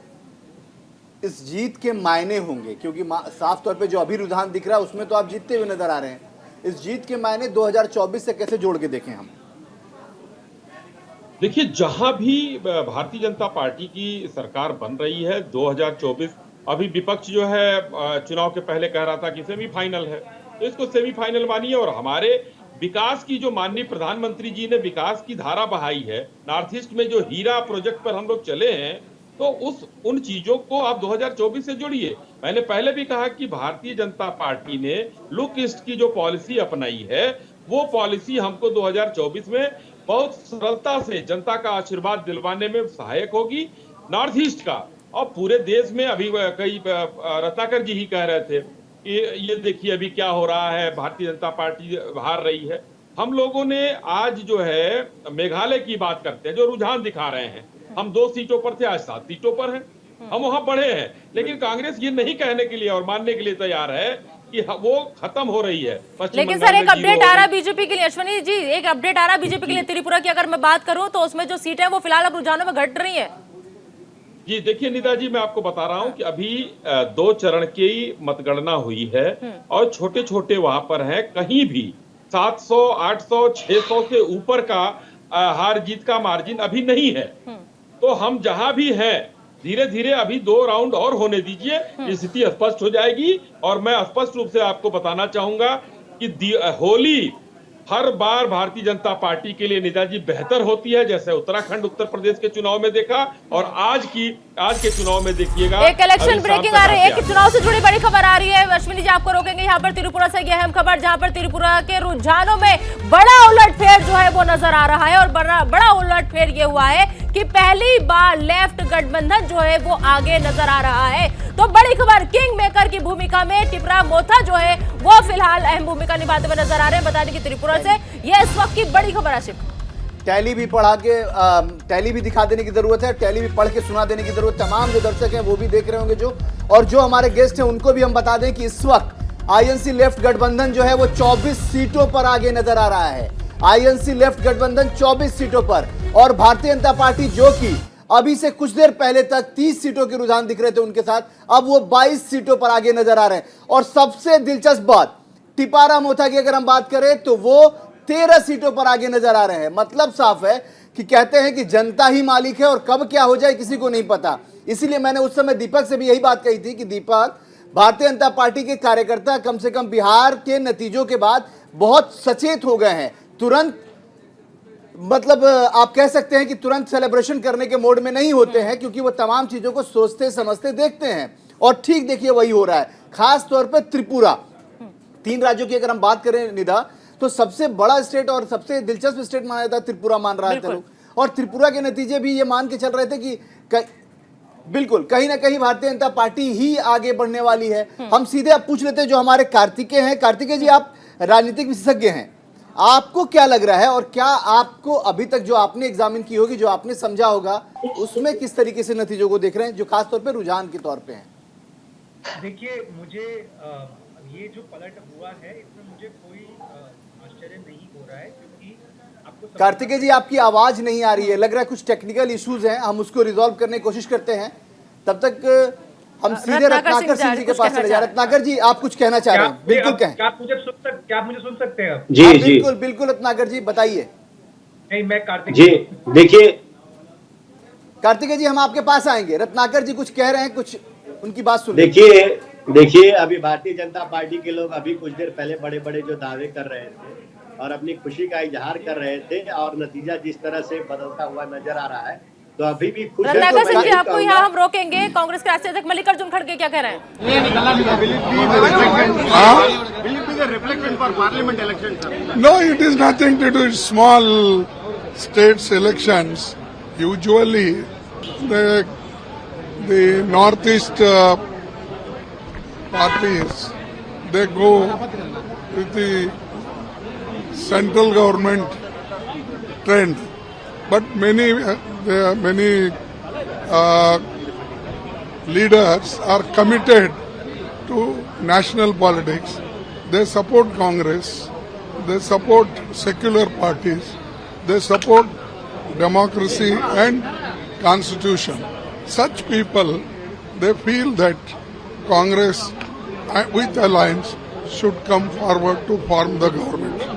Speaker 1: इस जीत के मायने होंगे, क्योंकि साफ तौर पे जो अभी रुझान दिख रहा है उसमें तो आप जीतते हुए नजर आ रहे हैं, इस जीत के मायने 2024 से कैसे जोड़ के देखें हम?
Speaker 3: देखिए, जहां भी भारतीय जनता पार्टी की सरकार बन रही है 2024, अभी विपक्ष जो है चुनाव के पहले कह रहा था कि सेमीफाइनल है, तो इसको सेमीफाइनल मानिए। और हमारे विकास की जो माननीय प्रधानमंत्री जी ने विकास की धारा बहाई है, नॉर्थ ईस्ट में जो हीरा प्रोजेक्ट पर हम लोग चले हैं, तो उन चीजों को आप 2024 से जोड़िए। मैंने पहले भी कहा कि भारतीय जनता पार्टी ने लुक ईस्ट की जो पॉलिसी अपनाई है, वो पॉलिसी हमको 2024 में बहुत सरलता से जनता का आशीर्वाद दिलवाने में सहायक होगी। नॉर्थ ईस्ट का और पूरे देश में, अभी कई रत्नाकर जी ही कह रहे थे कि ये देखिए अभी क्या हो रहा है, भारतीय जनता पार्टी हार रही है। हम लोगों ने आज जो है मेघालय की बात करते हैं, जो रुझान दिखा रहे हैं, हम 2 सीटों पर थे, आज 7 सीटों पर हैं, हम वहां बढ़े हैं। लेकिन कांग्रेस ये नहीं कहने के लिए और मानने के लिए तैयार है कि वो खत्म हो रही है।
Speaker 2: लेकिन सर एक अपडेट आ रहा है बीजेपी के लिए, अश्विनी जी एक अपडेट आ रहा है बीजेपी के लिए त्रिपुरा की अगर मैं बात करूं तो उसमें जो सीट है वो फिलहाल अब रुझानों में घट रही है। जी
Speaker 3: देखिए निदा जी, मैं आपको बता रहा हूं कि अभी 2 चरण की मतगणना हुई है और छोटे छोटे वहां पर है, कहीं भी 700, 800, 600 से ऊपर का हार जीत का मार्जिन अभी नहीं है। तो हम जहां भी हैं धीरे धीरे अभी 2 राउंड और होने दीजिए, स्थिति स्पष्ट हो जाएगी। और मैं स्पष्ट रूप से आपको बताना चाहूंगा कि होली हर बार भारतीय जनता पार्टी के लिए निदा जी बेहतर होती है, जैसे उत्तराखंड उत्तर प्रदेश के चुनाव में देखा और आज के चुनाव में देखिएगा।
Speaker 2: एक इलेक्शन ब्रेकिंग आ रही है, एक चुनाव से जुड़ी बड़ी खबर आ रही है। अश्विनी जी आपको रोकेंगे यहाँ पर त्रिपुरा से यह अहम खबर, जहां पर त्रिपुरा के रुझानों में बड़ा उलटफेर जो है वो नजर आ रहा है। और बड़ा उलटफेर ये हुआ है कि पहली बार लेफ्ट गठबंधन जो है वो आगे नजर आ रहा है। तो बड़ी खबर, किंग मेकर की भूमिका में टिपरा मोथा जो है वो फिलहाल अहम भूमिका निभाते हुए नजर आ रहे हैं। बता दें कि त्रिपुरा से ये इस वक्त की बड़ी खबर है।
Speaker 1: टैली भी पढ़ा के टैली भी दिखा देने की जरूरत है, टैली भी पढ़ के सुना देने की जरूरत। तमाम जो दर्शक हैं वो भी देख रहे होंगे और जो हमारे गेस्ट हैं उनको भी हम बता दें कि इस वक्त आईएनसी लेफ्ट गठबंधन जो है वो 24 सीटों पर आगे नजर आ रहा है। आईएनसी लेफ्ट गठबंधन 24 सीटों पर, और भारतीय जनता पार्टी जो कि अभी से कुछ देर पहले तक 30 सीटों के रुझान दिख रहे थे उनके साथ, अब वो 22 सीटों पर आगे नजर आ रहे हैं। और सबसे दिलचस्प बात, टिपारा मोथा की अगर हम बात करें तो वो 13 सीटों पर आगे नजर आ रहे हैं। मतलब साफ है कि कहते हैं कि जनता ही मालिक है और कब क्या हो जाए किसी को नहीं पता। इसीलिए मैंने उस समय दीपक से भी यही बात कही थी कि दीपक, भारतीय जनता पार्टी के कार्यकर्ता कम से कम बिहार के नतीजों के बाद बहुत सचेत हो गए हैं। तुरंत मतलब आप कह सकते हैं कि तुरंत सेलिब्रेशन करने के मोड में नहीं होते हैं, क्योंकि वो तमाम चीजों को सोचते समझते देखते हैं। और ठीक देखिए वही हो रहा है, खास तौर पर त्रिपुरा। 3 राज्यों की अगर हम बात करें निदा, तो सबसे बड़ा स्टेट और सबसे दिलचस्प स्टेट माना जाता है त्रिपुरा, मान रहा है लोग। और त्रिपुरा के नतीजे भी ये मान के चल रहे थे कि बिल्कुल कहीं ना कहीं भारतीय जनता पार्टी ही आगे बढ़ने वाली है। हम सीधे अब पूछ लेते हैं जो हमारे कार्तिकेय हैं। कार्तिकेय जी, आप राजनीतिक विशेषज्ञ हैं, आपको क्या लग रहा है और क्या आपको अभी तक जो आपने एग्जामिन की होगी, जो आपने समझा होगा, उसमें किस तरीके से नतीजों को देख रहे हैं जो खासतौर पर रुझान के तौर पे हैं?
Speaker 11: देखिए, मुझे ये जो पलट हुआ है इसमें मुझे कोई आश्चर्य नहीं हो रहा है, क्योंकि आपको
Speaker 1: कार्तिकेय जी आपकी आवाज नहीं आ रही है, लग रहा है कुछ टेक्निकल इश्यूज हैं, हम उसको रिजॉल्व करने की कोशिश करते हैं। तब तक हम सीधे रत्नाकर सिंह जी के पास चले जा रहे हैं। रत्नाकर जी, आप कुछ कहना चाह रहे हैं? बिल्कुल कहें।
Speaker 11: क्या आप मुझे सुन सकते हैं?
Speaker 4: जी जी
Speaker 1: बिल्कुल बिल्कुल रत्नाकर जी बताइए।
Speaker 11: नहीं, मैं कार्तिक
Speaker 4: जी देखिए,
Speaker 1: कार्तिकेय जी हम आपके पास आएंगे। रत्नाकर जी कुछ कह रहे हैं, कुछ उनकी बात सुन।
Speaker 4: देखिए अभी भारतीय जनता पार्टी के लोग अभी कुछ देर पहले बड़े बड़े जो दावे कर रहे थे और अपनी खुशी का इजहार कर रहे थे, और नतीजा जिस तरह से बदलता हुआ नजर आ रहा है, तो अभी भी खुश है।
Speaker 2: रत्नाकर सिंह जी, आपको यहाँ हम रोकेंगे। कांग्रेस के राष्ट्रीय अध्यक्ष मल्लिकार्जुन खड़गे क्या कह रहे हैं?
Speaker 12: No, it is nothing to do with small states elections. Usually, the northeast parties, they go with the central government trend. But many leaders are committed to national politics. They support Congress, they support secular parties, they support democracy and constitution. Such people, they feel that Congress with alliance should come forward to form the government.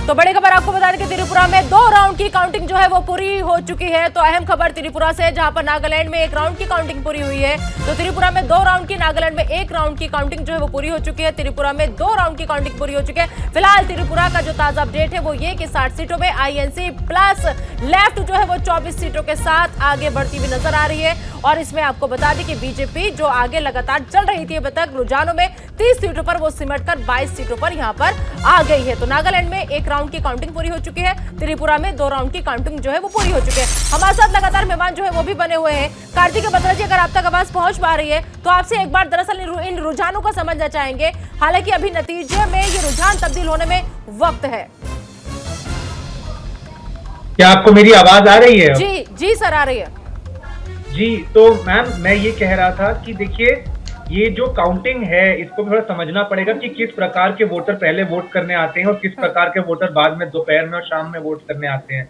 Speaker 2: तो बड़ी खबर आपको बता दें कि त्रिपुरा में 2 राउंड की काउंटिंग जो है वो पूरी हो चुकी है। तो अहम खबर त्रिपुरा से, जहां पर नागालैंड में 1 राउंड की काउंटिंग पूरी हुई है, तो त्रिपुरा में 2 राउंड की, नागालैंड में 1 राउंड की काउंटिंग जो है वो पूरी हो चुकी है। त्रिपुरा में 2 राउंड की काउंटिंग पूरी हो चुकी है। फिलहाल त्रिपुरा का जो ताजा अपडेट है वो ये कि 60 सीटों में आईएनसी प्लस लेफ्ट जो है वो 24 सीटों के साथ आगे बढ़ती हुई नजर आ रही है। और इसमें आपको बता दें कि बीजेपी जो आगे लगातार चल रही थी अभी तक रुझानों में 30 सीटों पर, वो सिमटकर 22 सीटों पर यहाँ पर आ गई है। तो नागालैंड में 1 राउंड की काउंटिंग पूरी हो चुकी है, त्रिपुरा में 2 राउंड की काउंटिंग जो है वो पूरी हो चुकी है। हमारे साथ लगातार मेहमान जो है वो भी बने हुए हैं। कार्तिक बत्रा जी, अगर आप तक आवाज पहुंच पा रही है तो आपसे एक बार दरअसल इन रुझानों को समझना चाहेंगे। हालांकि अभी नतीजे में ये रुझान तब्दील होने में वक्त है।
Speaker 11: क्या आपको मेरी आवाज आ रही है?
Speaker 2: जी जी सर, आ रही है।
Speaker 11: जी, तो मैम मैं ये कह रहा था कि देखिए ये जो काउंटिंग है इसको थोड़ा समझना पड़ेगा कि किस प्रकार के वोटर पहले वोट करने आते हैं और किस प्रकार के वोटर बाद में दोपहर में और शाम में वोट करने आते हैं।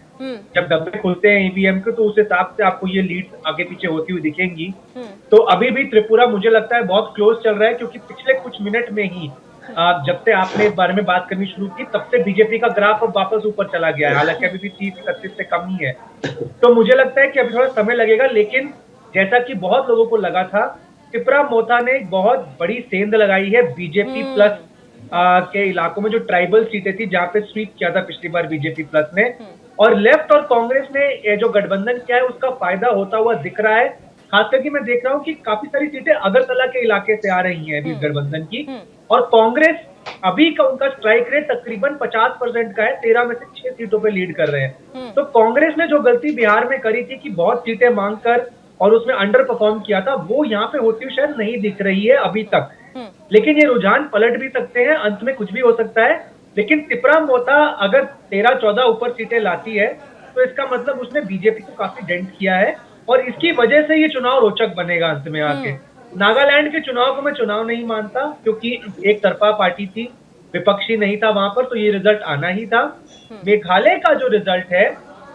Speaker 11: जब डब्बे खुलते हैं ईवीएम के तो उस हिसाब से आपको ये लीड आगे पीछे होती हुई दिखेंगी। तो अभी भी त्रिपुरा मुझे लगता है बहुत क्लोज चल रहा है, क्योंकि पिछले कुछ मिनट में ही जब से आपने इस बारे में बात करनी शुरू की तब से बीजेपी का ग्राफ अब वापस ऊपर चला गया है, हालांकि अभी भी 30-31 से कम ही है। तो मुझे लगता है कि अभी थोड़ा समय लगेगा, लेकिन जैसा कि बहुत लोगों को लगा था, त्रिपुरा मोथा ने बहुत बड़ी सेंध लगाई है बीजेपी प्लस के इलाकों में, जो ट्राइबल सीटें थी जहां पे स्वीप किया था पिछली बार बीजेपी प्लस ने, और लेफ्ट और कांग्रेस ने जो गठबंधन किया है उसका फायदा होता हुआ दिख रहा है। खास करके मैं देख रहा हूँ कि काफी सारी सीटें अगरतला के इलाके से आ रही हैं अभी गठबंधन की, और कांग्रेस अभी का उनका स्ट्राइक रेट तकरीबन 50% का है, 13 में से 6 सीटों पे लीड कर रहे हैं। तो कांग्रेस ने जो गलती बिहार में करी थी कि बहुत सीटें मांगकर और उसमें अंडर परफॉर्म किया था, वो यहाँ पे होती हुई शायद नहीं दिख रही है अभी तक। लेकिन ये रुझान पलट भी सकते हैं, अंत में कुछ भी हो सकता है। लेकिन त्रिपुरा मोथा अगर 13-14 ऊपर सीटें लाती है तो इसका मतलब उसने बीजेपी को काफी डेंट किया है, और इसकी वजह से ये चुनाव रोचक बनेगा अंत में आके। नागालैंड के चुनाव को मैं चुनाव नहीं मानता, क्योंकि एक तरफा पार्टी थी, विपक्षी नहीं था वहां पर, तो ये रिजल्ट आना ही था। मेघालय का जो रिजल्ट है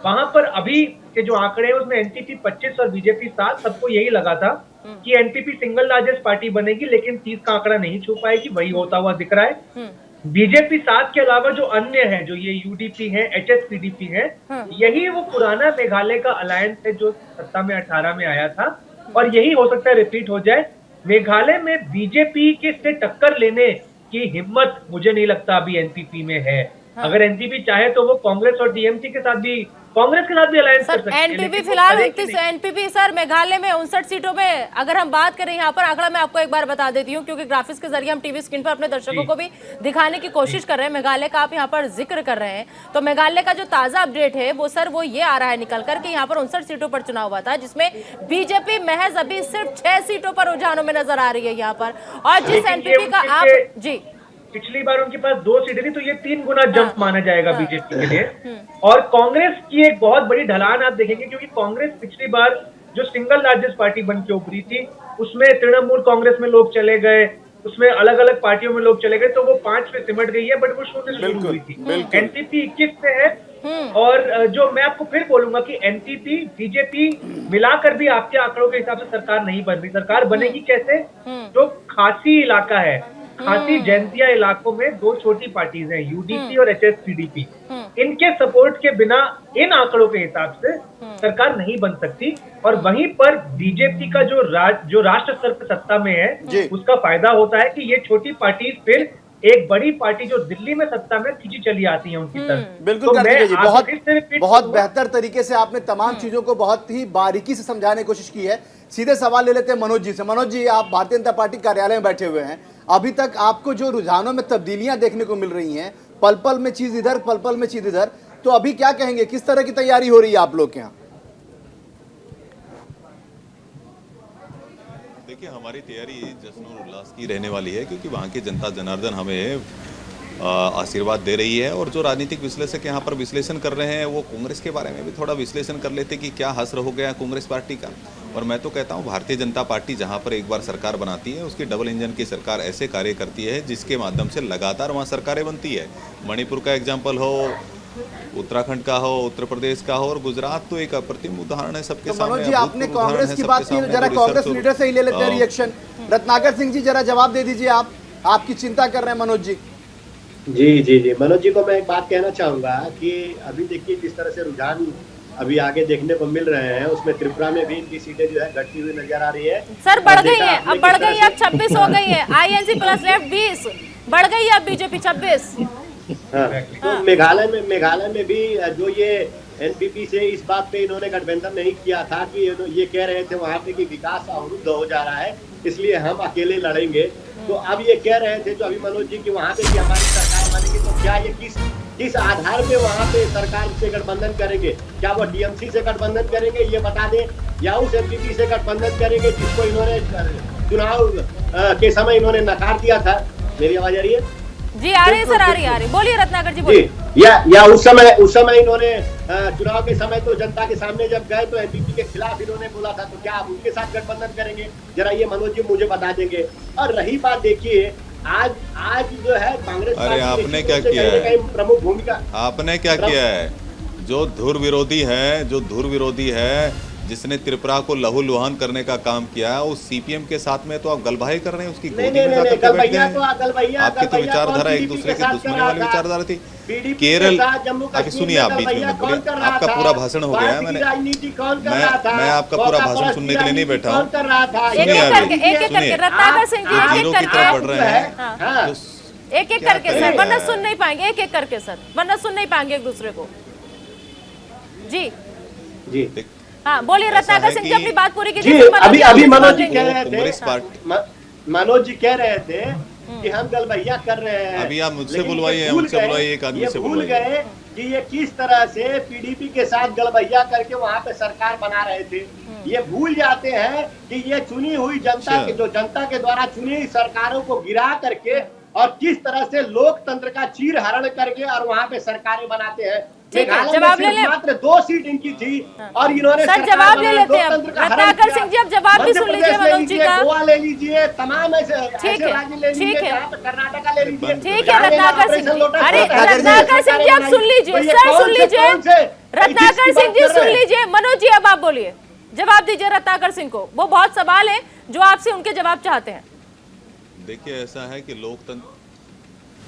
Speaker 11: वहां पर अभी के जो आंकड़े हैं उसमें एनपीपी 25 और बीजेपी 7, सबको यही लगा था कि एनपीपी सिंगल लार्जेस्ट पार्टी बनेगी, लेकिन 30 का आंकड़ा नहीं छू पाएगी, वही होता हुआ दिख रहा है। बीजेपी 7 के अलावा जो अन्य है, जो ये यूडीपी है, एचएसपीडीपी है, यही वो पुराना मेघालय का अलायंस है जो सत्ता में 18 में आया था, और यही हो सकता है रिपीट हो जाए। मेघालय में बीजेपी के से टक्कर लेने की हिम्मत मुझे नहीं लगता अभी एनपीपी में है। अगर एनपीपी चाहे तो वो कांग्रेस और टीएमसी के साथ भी, कांग्रेस के साथ भी अलायंस कर सकते हैं।
Speaker 2: एनपीपी फिलहाल 29 एनपीपी सर मेघालय में 59 सीटों में अगर हम बात करें, यहाँ पर आंकड़ा मैं आपको एक बार बता देती हूँ, क्योंकि ग्राफिक्स के जरिए हम टीवी स्क्रीन पर अपने दर्शकों को भी दिखाने की कोशिश कर रहे हैं। मेघालय का आप यहाँ पर जिक्र कर रहे हैं, तो मेघालय का जो ताजा अपडेट है वो सर वो ये आ रहा है निकल कर के यहाँ पर 59 सीटों पर चुनाव हुआ था, जिसमें बीजेपी महज अभी सिर्फ 6 सीटों पर रुझानों में नजर आ रही है यहाँ पर। और जिस एनपीपी का आप जी
Speaker 11: पिछली बार उनके पास 2 सीटें थी, तो ये 3 गुना जंप माना जाएगा बीजेपी के लिए। और कांग्रेस की एक बहुत बड़ी ढलान आप देखेंगे, क्योंकि कांग्रेस पिछली बार जो सिंगल लार्जेस्ट पार्टी बन के उभरी थी, उसमें तृणमूल कांग्रेस में लोग चले गए, उसमें अलग अलग पार्टियों में लोग चले गए, तो वो 5 पे सिमट गई है, बट वो शून्य से शुरू हुई थी। एनपीपी 21 पे है, और जो मैं आपको फिर बोलूंगा कि एनपीपी बीजेपी मिलाकर भी आपके आंकड़ों के हिसाब से सरकार नहीं बन रही। सरकार बनेगी कैसे? जो खासी इलाका है, खासी जैंतिया इलाकों में 2 छोटी पार्टीज हैं, यूडीपी और एचएसपीडीपी, इनके सपोर्ट के बिना इन आंकड़ों के हिसाब से सरकार नहीं बन सकती। और वहीं पर बीजेपी का जो राष्ट्र स्तर पर सत्ता में है, उसका फायदा होता है कि ये छोटी पार्टीज फिर एक बड़ी पार्टी जो दिल्ली में सत्ता में खींची चली आती है उनकी तरफ।
Speaker 1: बिल्कुल जी, बहुत बेहतर तरीके से आपने तमाम चीजों को बहुत ही बारीकी से समझाने की कोशिश की है। सीधे सवाल ले लेते हैं मनोज जी से। मनोज जी, आप भारतीय जनता पार्टी कार्यालय में बैठे हुए हैं, अभी तक आपको जो रुझानों में तब्दीलियां देखने को मिल रही हैं, पल पल में चीज इधर, पल पल में चीज इधर, तो अभी क्या कहेंगे, किस तरह की तैयारी हो रही है आप लोग के यहाँ?
Speaker 7: देखिए, हमारी तैयारी जश्न और उल्लास की रहने वाली है, क्योंकि वहाँ की जनता जनार्दन हमें आशीर्वाद दे रही है। और जो राजनीतिक विश्लेषक यहाँ पर विश्लेषण कर रहे हैं, वो कांग्रेस के बारे में भी थोड़ा विश्लेषण कर लेते कि क्या हश्र हो गया कांग्रेस पार्टी का। और मैं तो कहता हूँ, भारतीय जनता पार्टी जहाँ पर एक बार सरकार बनाती है, उसकी डबल इंजन की सरकार ऐसे कार्य करती है जिसके माध्यम से लगातार वहाँ सरकारें बनती है। मणिपुर का एग्जाम्पल हो, उत्तराखंड का हो, उत्तर प्रदेश का हो, और गुजरात तो एक अप्रतिम उदाहरण है सबके सामने।
Speaker 1: मनोज जी, आपने कांग्रेस की बात की, जरा कांग्रेस लीडर से ही ले लेते हैं रिएक्शन। रत्नाकर सिंह जी, जरा जवाब दे दीजिए, आप आपकी चिंता कर रहे हैं मनोज जी।
Speaker 4: जी मनोज जी को मैं एक बात कहना चाहूंगा कि अभी देखिए जिस तरह से रुझान अभी आगे देखने को मिल रहे हैं, उसमें त्रिपुरा में भी इनकी सीटें जो है घटती हुई नजर आ रही है।
Speaker 2: सर बढ़ गई है, अब बढ़ गई है, अब 26 हो गई है। आईएनसी प्लस लेफ्ट 20 बढ़ गई है, अब बीजेपी 26।
Speaker 4: तो मेघालय में भी जो ये एनपीपी से इस बात पे इन्होंने गठबंधन नहीं किया था कि ये कह रहे थे वहाँ पे कि विकास अवरुद्ध हो जा रहा है, इसलिए हम अकेले लड़ेंगे। तो अब ये कह रहे थे जो अभी मनोज जी की वहाँ पे कि हमारी सरकार बनेगी, तो क्या ये किस आधार पे वहाँ पे सरकार से गठबंधन करेंगे? क्या वो टीएमसी से गठबंधन करेंगे, ये बता दें, या उस एनपीपी से गठबंधन करेंगे जिसको इन्होंने चुनाव के समय इन्होंने नकार दिया था? मेरी आवाज आ रही है?
Speaker 2: जी आ रही है सर, आ रही बोलिए रत्नाकर जी बोलिए।
Speaker 4: या उस समय इन्होंने चुनाव के समय तो जनता के सामने जब गए तो एनडीपी के खिलाफ इन्होंने बोला था, तो क्या आप उनके साथ गठबंधन करेंगे? जरा ये मनोज जी मुझे बता देंगे। और रही बात, देखिए आज जो है कांग्रेस,
Speaker 7: अरे आपने क्या किया है,
Speaker 4: प्रमुख भूमिका
Speaker 7: आपने क्या किया है? जो धुर विरोधी है, जिसने त्रिपुरा को लहू लुहान करने का काम किया है, उस सीपीएम के साथ में तो आप गलबाही कर रहे हैं, उसकी गोदी में जाकर के बैठ गए हैं। आपकी तो विचारधारा एक दूसरे की दुश्मनी वाली विचारधारा थी। केरल, आप सुनिए, आप बीच में मत बोलिए, आपका पूरा भाषण हो गया है। मैं आपका पूरा भाषण सुनने के लिए नहीं बैठा हूँ। सुनिए,
Speaker 2: रत्नाकर सिंह जी
Speaker 7: जीरो की तरफ बढ़ रहे हैं,
Speaker 2: एक एक करके सर, वरना सुन नहीं पाएंगे, एक एक करके सर, वरना सुन नहीं पाएंगे एक दूसरे को। जी
Speaker 4: जी
Speaker 2: हाँ बोलिए रत्नाकर सिंह जी, अपनी बात पूरी कीजिए।
Speaker 4: अभी मनोज जी कह रहे थे कि हम गलबैया कर रहे हैं।
Speaker 7: अभी आप मुझसे बुलवाइए, एक आदमी से
Speaker 4: भूल गए कि ये किस तरह से पीडीपी के साथ गलबैया करके वहाँ पे सरकार बना रहे थे। ये भूल जाते हैं कि ये चुनी हुई जनता के, जो जनता के द्वारा चुनी हुई सरकारों को गिरा करके और किस तरह से लोकतंत्र का चीर हरण करके और वहाँ पे सरकारें बनाते हैं।
Speaker 2: जवाब ले ले,
Speaker 4: मात्र 2 सीट इनकी थी और इन्होंने
Speaker 2: सर जवाब ले लेते हैं। रत्नाकर सिंह जी अब जवाब भी सुन लीजिए मनोज जी का।
Speaker 4: गोवा ले लीजिए, तमाम ऐसे
Speaker 2: ठीक है,
Speaker 4: कर्नाटका ले लीजिए।
Speaker 2: ठीक है रत्नाकर सिंह जी, अरे रत्नाकर सिंह जी आप सुन लीजिए, सर सुन लीजिए, रत्नाकर सिंह जी सुन लीजिए। मनोज जी अब आप बोलिए, जवाब दीजिए रत्नाकर सिंह को, वो बहुत सवाल है जो आपसे उनके जवाब चाहते हैं।
Speaker 7: देखिए, ऐसा है कि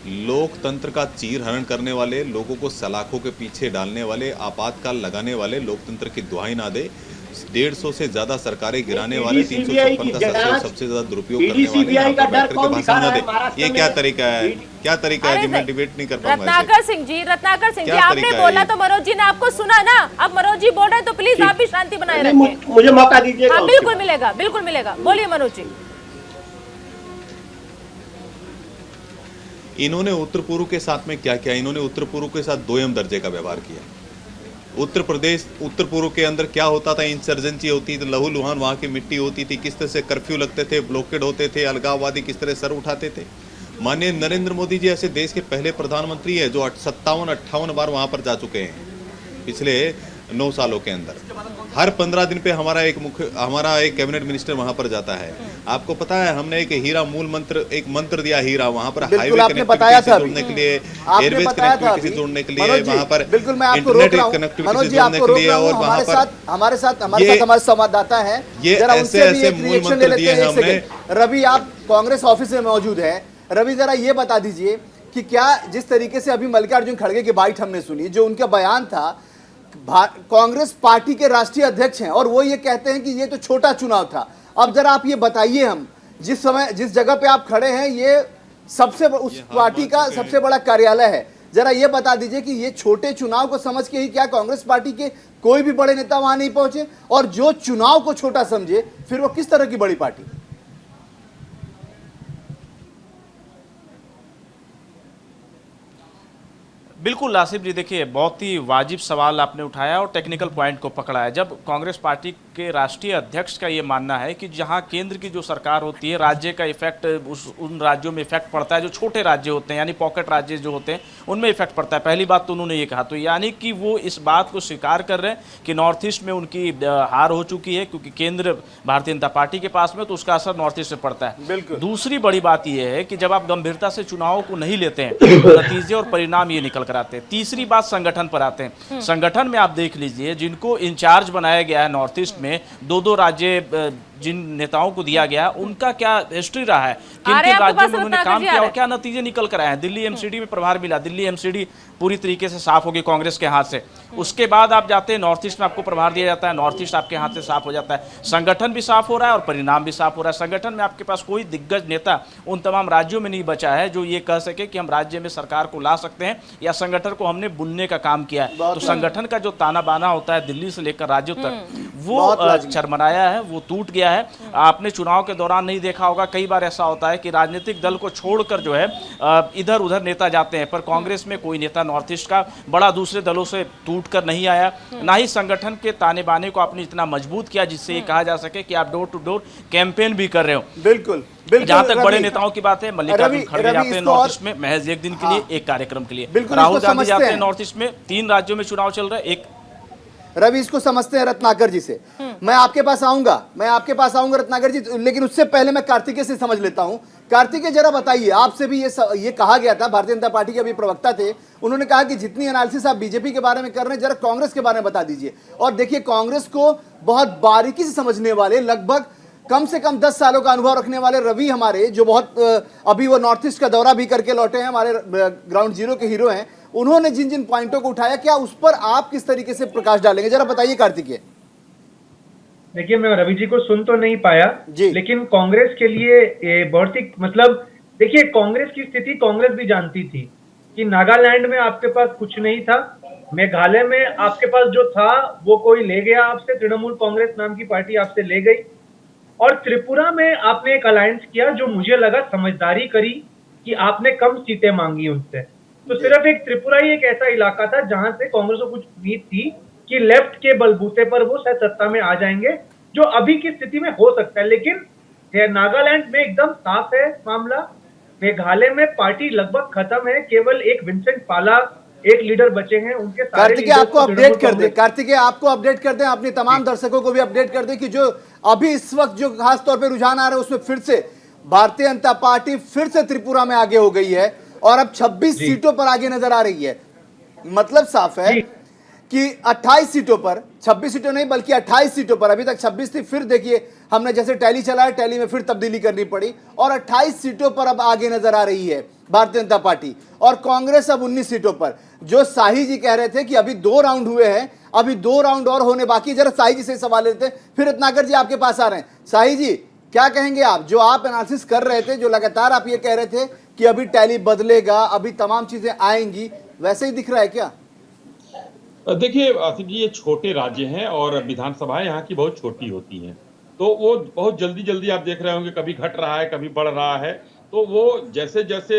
Speaker 7: लोकतंत्र का चीर हरण करने वाले, लोगों को सलाखों के पीछे डालने वाले, आपातकाल लगाने वाले, लोकतंत्र की दुहाई ना दे, 150 से ज्यादा सरकारें गिराने वाले, 356 का सबसे ज्यादा दुरुपयोग करने वाले यहाँ पर बैठ करके भाषण ना दे, ये क्या तरीका है? क्या तरीका है कि मैं डिबेट नहीं कर पाऊंगा?
Speaker 2: रत्नाकर सिंह जी आपने बोला तो मनोज जी ने आपको सुना ना, अब मनोज जी बोल रहे हैं तो प्लीज आप भी शांति बनाए रखिए,
Speaker 4: मुझे मौका दीजिए।
Speaker 2: हाँ बिल्कुल मिलेगा, बिल्कुल मिलेगा, बोलिए मनोज जी।
Speaker 7: इन्होंने उत्तर पूर्व के साथ में क्या किया? इन्होंने उत्तर पूर्व के साथ दोयम दर्जे का व्यवहार किया। उत्तर पूर्व के अंदर क्या होता था? इंसर्जेंसी होती थी, लहू लुहान वहाँ की मिट्टी होती थी, किस तरह से कर्फ्यू लगते थे, ब्लॉकेड होते थे, अलगाववादी किस तरह सर उठाते थे। माननीय नरेंद्र मोदी जी ऐसे देश के पहले प्रधानमंत्री है जो 57-58 बार वहाँ पर जा चुके हैं पिछले 9 सालों के अंदर। हर 15 दिन पे हमारा एक कैबिनेट मिनिस्टर वहां पर जाता है। आपको पता है, हमने एक मंत्र दिया हीरा, वहां पर हाईवे कनेक्टिविटी से जोड़ने के लिए, एयरवेज कनेक्टिविटी से जोड़ने के लिए, वहां पर इंटरनेट कनेक्टिविटी से जोड़ने के लिए, और वहां पर
Speaker 1: हमारे साथ हमारे संवाददाता है,
Speaker 7: ये ऐसे मूल मंत्र दिए हैं हमने।
Speaker 1: रवि, आप कांग्रेस ऑफिस में मौजूद है, रवि जरा ये बता दीजिए कि क्या जिस तरीके से अभी मल्लिकार्जुन खड़गे की बाइट हमने सुनी, जो उनका बयान था, कांग्रेस पार्टी के राष्ट्रीय अध्यक्ष हैं और वो ये कहते हैं कि ये तो छोटा चुनाव था। अब जरा आप ये बताइए, हम जिस जगह पे आप खड़े हैं, ये उस पार्टी का सबसे बड़ा कार्यालय है, जरा ये बता दीजिए कि ये छोटे चुनाव को समझ के ही क्या कांग्रेस पार्टी के कोई भी बड़े नेता वहां नहीं पहुंचे? और जो चुनाव को छोटा समझे फिर वो किस तरह की बड़ी पार्टी?
Speaker 6: बिल्कुल आसिफ जी, देखिए बहुत ही वाजिब सवाल आपने उठाया और टेक्निकल पॉइंट को पकड़ा है। जब कांग्रेस पार्टी के राष्ट्रीय अध्यक्ष का ये मानना है कि जहां केंद्र की जो सरकार होती है, राज्य का इफेक्ट उन राज्यों में इफेक्ट पड़ता है जो छोटे राज्य होते हैं, यानी पॉकेट राज्य जो होते हैं उनमें इफेक्ट पड़ता है। पहली बात तो उन्होंने ये कहा, तो यानी कि वो इस बात को स्वीकार कर रहे हैं कि नॉर्थ ईस्ट में उनकी हार हो चुकी है, क्योंकि केंद्र भारतीय जनता पार्टी के पास में, तो उसका असर नॉर्थ ईस्ट में पड़ता है। दूसरी बड़ी बात यह है कि जब आप गंभीरता से चुनावों को नहीं लेते हैं तो नतीजे और परिणाम ये निकल कर आते हैं। तीसरी बात, संगठन पर आते हैं। संगठन में आप देख लीजिए, जिनको इंचार्ज बनाया गया है नॉर्थ ईस्ट में, 2-2 राज्य जिन नेताओं को दिया गया, उनका क्या हिस्ट्री रहा है, किन किन राज्यों में उन्होंने काम किया और क्या नतीजे निकल कर आए हैं। दिल्ली एमसीडी में प्रभार मिला, दिल्ली एमसीडी पूरी तरीके से साफ होगी कांग्रेस के हाथ से। उसके बाद आप जाते हैं नॉर्थ ईस्ट में, आपको प्रभार दिया जाता है, नॉर्थ ईस्ट आपके हाथ से साफ हो जाता है। संगठन भी साफ हो रहा है और परिणाम भी साफ हो रहा है। संगठन में आपके पास कोई दिग्गज नेता उन तमाम राज्यों में नहीं बचा है जो ये कह सके कि हम राज्य में सरकार को ला सकते हैं या संगठन को हमने बुनने का काम किया है। तो संगठन का जो ताना बाना होता है दिल्ली से लेकर राज्यों तक, वो चरमराया है, वो टूट गया किया है। आपने चुनाव के दौरान नहीं देखा होगा, कई बार ऐसा होता है कि राजनीतिक दल को छोड़कर जो है इधर उधर नेता जाते हैं, पर कांग्रेस में कोई नेता नॉर्थ ईस्ट का बड़ा दूसरे दलों से टूट कर नहीं आया, ना ही संगठन के ताने बाने को आपने इतना मजबूत किया जिससे ये कहा जा सके कि आप डोर टू डोर कैंपेन भी कर रहे हो।
Speaker 1: बिल्कुल
Speaker 6: जहां तक बड़े नेताओं की बात है, मल्लिकार्जुन खड़गे जाते हैं नॉर्थ ईस्ट में महज एक दिन के लिए, एक कार्यक्रम के लिए। राहुल गांधी जाते हैं नॉर्थ ईस्ट में, 3 राज्यों में चुनाव चल रहा है। एक
Speaker 1: रवि इसको समझते हैं रत्नाकर जी से। मैं आपके पास आऊंगा रत्नाकर जी, लेकिन उससे पहले मैं कार्तिकेय से समझ लेता हूं। कार्तिकेय जरा बताइए, आपसे भी ये कहा गया था, भारतीय जनता पार्टी के अभी प्रवक्ता थे, उन्होंने कहा कि जितनी एनालिसिस आप बीजेपी के बारे में कर रहे हैं, जरा कांग्रेस के बारे में बता दीजिए। और देखिए, कांग्रेस को बहुत बारीकी से समझने वाले, लगभग कम से कम 10 सालों का अनुभव रखने वाले रवि हमारे, जो बहुत अभी वो नॉर्थ ईस्ट का दौरा भी करके लौटे हैं, हमारे ग्राउंड जीरो के हीरो हैं, उन्होंने जिन जिन पॉइंटों को उठाया, क्या उस पर आप किस तरीके से प्रकाश डालेंगे, जरा बताइए कार्तिकेय।
Speaker 11: देखिए, मैं रवि जी को सुन तो नहीं पाया, लेकिन कांग्रेस के लिए बहुत ही मतलब, देखिए कांग्रेस की स्थिति कांग्रेस भी जानती थी कि नागालैंड में आपके पास कुछ नहीं था, मेघालय में आपके पास जो था वो कोई ले गया आपसे, तृणमूल कांग्रेस नाम की पार्टी आपसे ले गई, और त्रिपुरा में आपने एक अलायंस किया जो मुझे लगा समझदारी करी कि आपने कम सीटें मांगी उनसे। तो सिर्फ एक त्रिपुरा ही एक ऐसा इलाका था जहां से कांग्रेस को कुछ उम्मीद थी कि लेफ्ट के बलबूते पर वो शायद सत्ता में आ जाएंगे, जो अभी की स्थिति में हो सकता है। लेकिन नागालैंड में एकदम साफ है मामला, मेघालय में पार्टी लगभग खत्म है, केवल एक विंसेंट पाला एक लीडर बचे हैं, उनके सारे
Speaker 1: कार्तिकेय आपको अपडेट कर दे, कार्तिकेय आपको अपडेट कर दें, अपने तमाम दर्शकों को भी अपडेट कर दें कि जो अभी इस वक्त जो खास तौर पे रुझान आ रहा है, उसमें फिर से भारतीय जनता पार्टी फिर से त्रिपुरा में आगे हो गई है और अब 26 सीटों पर आगे नजर आ रही है। मतलब साफ है कि 28 सीटों पर, 26 सीटों नहीं बल्कि 28 सीटों पर, अभी तक 26 थी, फिर देखिए हमने जैसे टैली चलाया, टैली में फिर तब्दीली करनी पड़ी और 28 सीटों पर अब आगे नजर आ रही है भारतीय जनता पार्टी, और कांग्रेस अब 19 सीटों पर। जो शाही जी कह रहे थे कि अभी 2 राउंड हुए हैं, अभी 2 राउंड और होने बाकी, जरा शाही जी से सवाल लेते हैं, फिर रत्नाकर जी आपके पास आ रहे हैं। शाही जी, क्या कहेंगे आप, जो आप एनालिसिस कर रहे थे, जो लगातार आप ये कह रहे थे कि अभी टैली बदलेगा, अभी तमाम चीजें आएंगी, वैसे ही दिख रहा है क्या?
Speaker 3: देखिए आसिफ जी, ये छोटे राज्य हैं और विधानसभाएं यहाँ की बहुत छोटी होती हैं, तो वो बहुत जल्दी जल्दी आप देख रहे होंगे, कभी घट रहा है कभी बढ़ रहा है, तो वो जैसे जैसे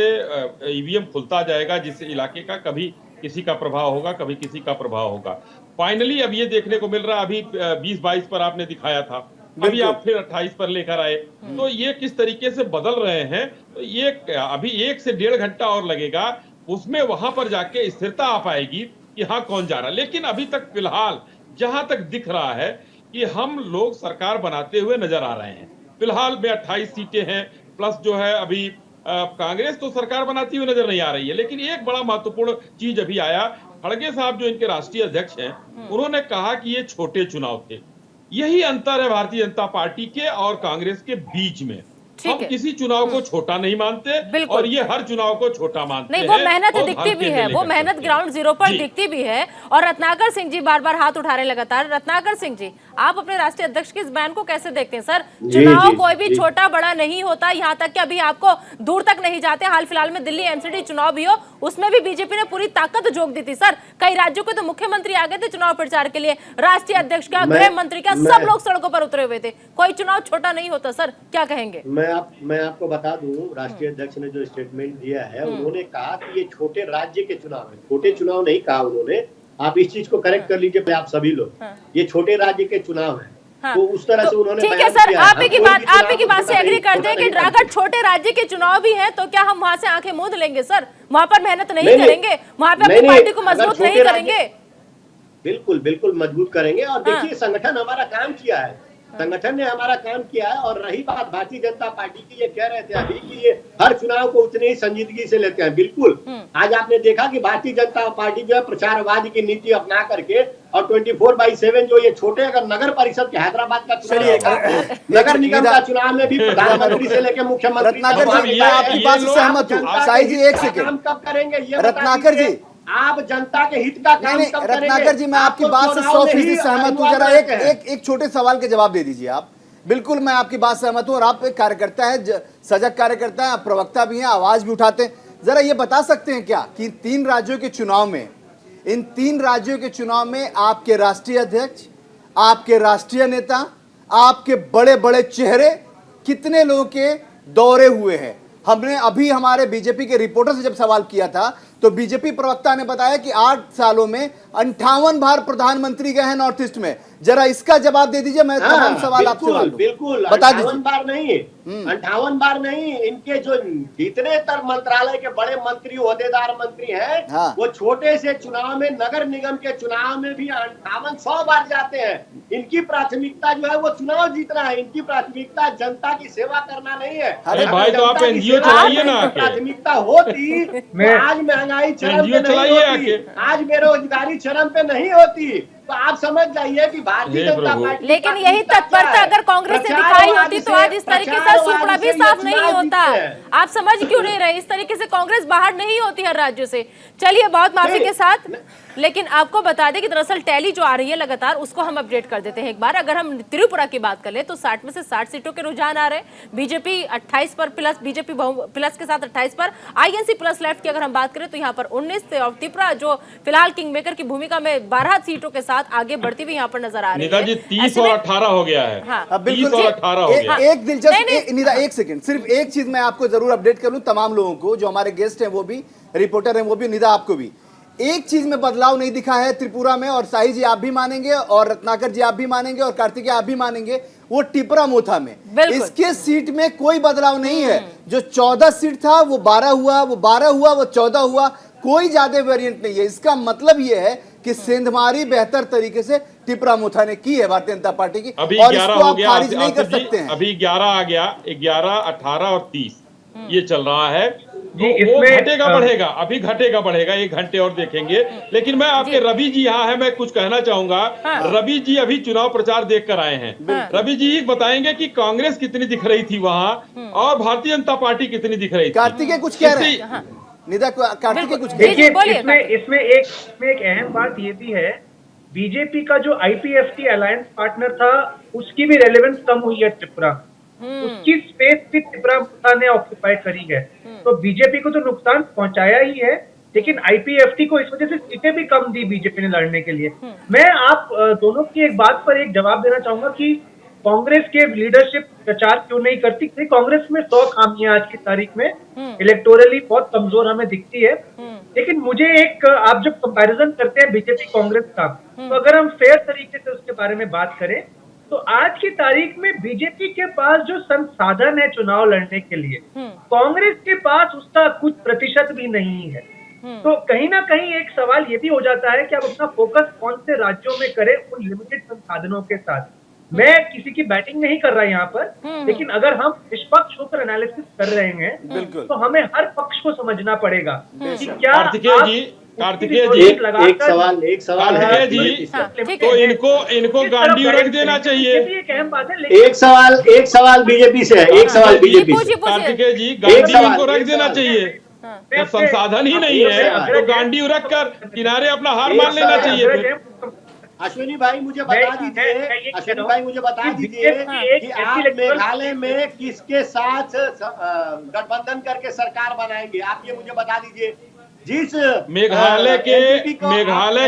Speaker 3: ईवीएम खुलता जाएगा जिस इलाके का, कभी किसी का प्रभाव होगा कभी किसी का प्रभाव होगा। फाइनली अब ये देखने को मिल रहा है, अभी 20-22 पर आपने दिखाया था, अभी आप फिर 28 पर लेकर आए, तो ये किस तरीके से बदल रहे हैं, तो ये अभी 1 से 1.5 घंटा और लगेगा, उसमें वहां पर जाके स्थिरता आ पाएगी कि हाँ कौन जा रहा है। लेकिन अभी तक फिलहाल जहां तक दिख रहा है कि हम लोग सरकार बनाते हुए नजर आ रहे हैं। फिलहाल में 28 सीटें हैं, प्लस जो है अभी कांग्रेस तो सरकार बनाती हुई नजर नहीं आ रही है। लेकिन एक बड़ा महत्वपूर्ण चीज अभी आया, खड़गे साहब जो इनके राष्ट्रीय अध्यक्ष हैं, उन्होंने कहा कि ये छोटे चुनाव थे। यही अंतर है भारतीय जनता पार्टी के और कांग्रेस के बीच में। हम किसी चुनाव को छोटा नहीं मानते और ये हर चुनाव को छोटा मानते हैं।
Speaker 2: वो मेहनत दिखती भी है, वो मेहनत ग्राउंड जीरो पर दिखती भी है। और रत्नाकर सिंह जी बार बार हाथ उठा रहे लगातार। रत्नाकर सिंह जी, आप अपने राष्ट्रीय अध्यक्ष के इस बयान को कैसे देखते हैं? सर, चुनाव कोई भी छोटा बड़ा नहीं होता, यहाँ तक कि अभी आपको दूर तक नहीं जाते। हाल फिलहाल में दिल्ली एमसीडी चुनाव भी हो, उसमें भी बीजेपी ने पूरी ताकत झोंक दी थी। सर, कई राज्यों के तो मुख्यमंत्री आ गए थे चुनाव प्रचार के लिए, राष्ट्रीय अध्यक्ष का, गृह मंत्री का, सब लोग सड़कों पर उतरे हुए थे। कोई चुनाव छोटा नहीं होता। सर, क्या कहेंगे?
Speaker 4: मैं आपको बता दूं, राष्ट्रीय अध्यक्ष ने जो स्टेटमेंट दिया है, उन्होंने कहा कि ये छोटे राज्य के चुनाव है, छोटे चुनाव नहीं कहा उन्होंने। आप इस चीज को करेक्ट कर लीजिए आप सभी लोग, ये छोटे राज्य के चुनाव है। तो उस तरह से उन्होंने
Speaker 2: ठीक है सर, आप ही की बात से एग्री करते हैं कि अगर छोटे राज्य के चुनाव भी हैं तो क्या हम वहां से आंखें मूंद लेंगे? सर, वहां पर मेहनत नहीं करेंगे, वहां पे अपनी पार्टी को मजबूत नहीं करेंगे?
Speaker 4: बिल्कुल बिल्कुल मजबूत करेंगे। और देखिए, संगठन हमारा काम किया है, संगठन ने हमारा काम किया है। और रही बात भारतीय जनता पार्टी की, ये कह रहे थे अभी कि ये हर चुनाव को उतनी ही संजीदगी से लेते हैं। बिल्कुल, आज आपने देखा कि भारतीय जनता पार्टी जो है प्रचारवाद की नीति अपना करके और 24/7 जो ये छोटे, अगर नगर परिषद के हैदराबाद का चुनाव, नगर निगम का चुनाव में भी प्रधानमंत्री से लेकर मुख्यमंत्री,
Speaker 1: आपकी बात से सहमत हूँ। साई जी, एक सेकंड,
Speaker 4: कब करेंगे ये
Speaker 1: रत्नाकर जी,
Speaker 4: आप जनता के हित का काम कब करेंगे?
Speaker 1: रत्नाकर जी, मैं आपकी बात से 100% सहमत हूँ। जरा एक छोटे सवाल के जवाब दे दीजिए आप। बिल्कुल, मैं आपकी बात सहमत हूँ और आप एक कार्यकर्ता है, सजग कार्यकर्ता है, प्रवक्ता भी हैं, आवाज भी उठाते हैं। जरा ये बता सकते हैं क्या कि 3 राज्यों के चुनाव में, इन 3 राज्यों के चुनाव में आपके राष्ट्रीय अध्यक्ष, आपके राष्ट्रीय नेता, आपके बड़े बड़े चेहरे कितने लोगों के दौरे हुए हैं। हमने अभी हमारे बीजेपी के रिपोर्टर से जब सवाल किया था तो बीजेपी प्रवक्ता ने बताया कि 8 सालों में 58 बार प्रधानमंत्री गए हैं नॉर्थ ईस्ट में। जरा इसका जवाब दे दीजिए, मैं तमाम सवाल आपसे
Speaker 4: बिल्कुल
Speaker 1: बता
Speaker 4: 58 बार नहीं, 58 बार नहीं, इनके जो जितने तर मंत्रालय के बड़े मंत्री ओहदेदार मंत्री हैं,
Speaker 1: हाँ।
Speaker 4: वो छोटे से चुनाव में, नगर निगम के चुनाव में भी 58-100 बार जाते हैं। इनकी प्राथमिकता जो है वो चुनाव जीतना है, इनकी प्राथमिकता जनता की सेवा करना नहीं है।
Speaker 3: अरे भाई तो आप एनजीओ चलाइए ना,
Speaker 4: प्राथमिकता होती तो आज महंगाई चरम पे नहीं होती, आज बेरोजगारी चरम पे नहीं होती। तो आप समझ जाइए कि भारतीय जनता पार्टी,
Speaker 2: लेकिन यही तत्परता अगर कांग्रेस से दिखाई होती तो आज इस तरीके से सुपड़ा भी साफ नहीं होता। आप समझ क्यों नहीं रहे? इस तरीके से कांग्रेस बाहर नहीं होती हर राज्यों से। चलिए, बहुत माफी के साथ, लेकिन आपको बता दें कि दरअसल टैली जो आ रही है लगातार, उसको हम अपडेट कर देते हैं एक बार। अगर हम त्रिपुरा की बात कर ले तो 60 में से 60 सीटों के रुझान आ रहे हैं। बीजेपी 28 पर प्लस, बीजेपी प्लस के साथ 28 पर, आईएनसी प्लस लेफ्ट की अगर हम बात करें तो यहाँ पर 19 और त्रिपुरा जो फिलहाल किंग मेकर की भूमिका में 12 सीटों के साथ आगे बढ़ती हुई यहाँ पर नजर आ रही है।
Speaker 3: जी 30 और 18 हो गया है।
Speaker 2: हाँ,
Speaker 3: 30 और 18 हो गया।
Speaker 1: एक दिलचस्प निदा, एक सेकंड, सिर्फ एक चीज मैं आपको जरूर अपडेट कर लूं, तमाम लोगों को, जो हमारे गेस्ट हैं वो भी, रिपोर्टर हैं वो भी, निदा आपको भी। एक चीज में बदलाव नहीं दिखा है त्रिपुरा में, और साई जी आप भी मानेंगे, और रत्नाकर जी आप भी मानेंगे, और कार्तिकेय आप भी मानेंगे, वो टिपरा मोथा में इसके सीट में कोई बदलाव नहीं है। जो 14 सीट था वो 12 हुआ, वो 12 हुआ, वो 14 हुआ, कोई ज्यादा वेरिएंट नहीं है। इसका मतलब ये है कि सेंधमारी बेहतर तरीके से टिपरा मोथा ने की है भारतीय जनता पार्टी की,
Speaker 3: अभी
Speaker 1: और
Speaker 3: 11
Speaker 1: इसको
Speaker 3: हो
Speaker 1: आप
Speaker 3: गया,
Speaker 1: खारिज नहीं कर सकते हैं।
Speaker 3: अभी 11 आ गया, 11, 18 और 30 ये चल रहा है।
Speaker 11: जी,
Speaker 3: वो घटेगा बढ़ेगा, अभी घटेगा बढ़ेगा, 1 घंटे और देखेंगे। लेकिन मैं आपके रवि जी यहाँ है, मैं कुछ कहना चाहूंगा। रवि जी अभी चुनाव प्रचार देख कर आए हैं। रवि जी बताएंगे कि कांग्रेस कितनी दिख रही थी वहाँ और भारतीय जनता पार्टी कितनी दिख रही थी।
Speaker 1: कार्तिकेय कुछ कह रहे हैं, निदा कार्तिकेय कुछ
Speaker 11: देखिए, इसमें एक अहम बात ये भी है, बीजेपी का जो आईपीएफटी अलायंस पार्टनर था उसकी भी रेलेवेंस कम हुई है त्रिपुरा, उसकी स्पेस भी त्रिपुरा ने ऑक्यूपाई करी है। तो बीजेपी को तो नुकसान पहुंचाया ही है, लेकिन आईपीएफटी को इस वजह से सीटें भी कम दी बीजेपी ने लड़ने के लिए। मैं आप दोनों की एक बात पर एक जवाब देना चाहूंगा कि कांग्रेस के लीडरशिप प्रचार क्यों नहीं करती। कांग्रेस में 100 खामियां आज की तारीख में, इलेक्टोरली बहुत कमजोर हमें दिखती है। लेकिन मुझे एक, आप जब कंपैरिजन करते हैं बीजेपी कांग्रेस का, तो अगर हम फेयर तरीके से उसके बारे में बात करें तो आज की तारीख में बीजेपी के पास जो संसाधन है चुनाव लड़ने के लिए, कांग्रेस के पास उसका कुछ प्रतिशत भी नहीं है। तो कहीं ना कहीं एक सवाल ये भी हो जाता है कि आप अपना फोकस कौन से राज्यों में करें उन लिमिटेड संसाधनों के साथ। मैं किसी की बैटिंग नहीं कर रहा यहाँ पर, लेकिन अगर हम निष्पक्ष होकर एनालिसिस कर रहे हैं तो हमें हर पक्ष को समझना पड़ेगा कि क्या
Speaker 3: कार्तिकेय जी
Speaker 4: एक सवाल
Speaker 3: कार्तिकेय जी, तो इनको गांडी रख देना चाहिए।
Speaker 11: एक अहम बात है,
Speaker 4: एक सवाल बीजेपी से है, एक सवाल बीजेपी से।
Speaker 3: कार्तिकेय जी, गांडी इनको रख देना चाहिए। जब संसाधन ही नहीं है तो गांडी रख कर किनारे अपना हार मान लेना चाहिए।
Speaker 4: अश्विनी भाई मुझे बता दीजिए कि आप मेघालय में किसके साथ गठबंधन करके सरकार बनाएंगे, आप ये मुझे बता दीजिए। जिस
Speaker 3: मेघालय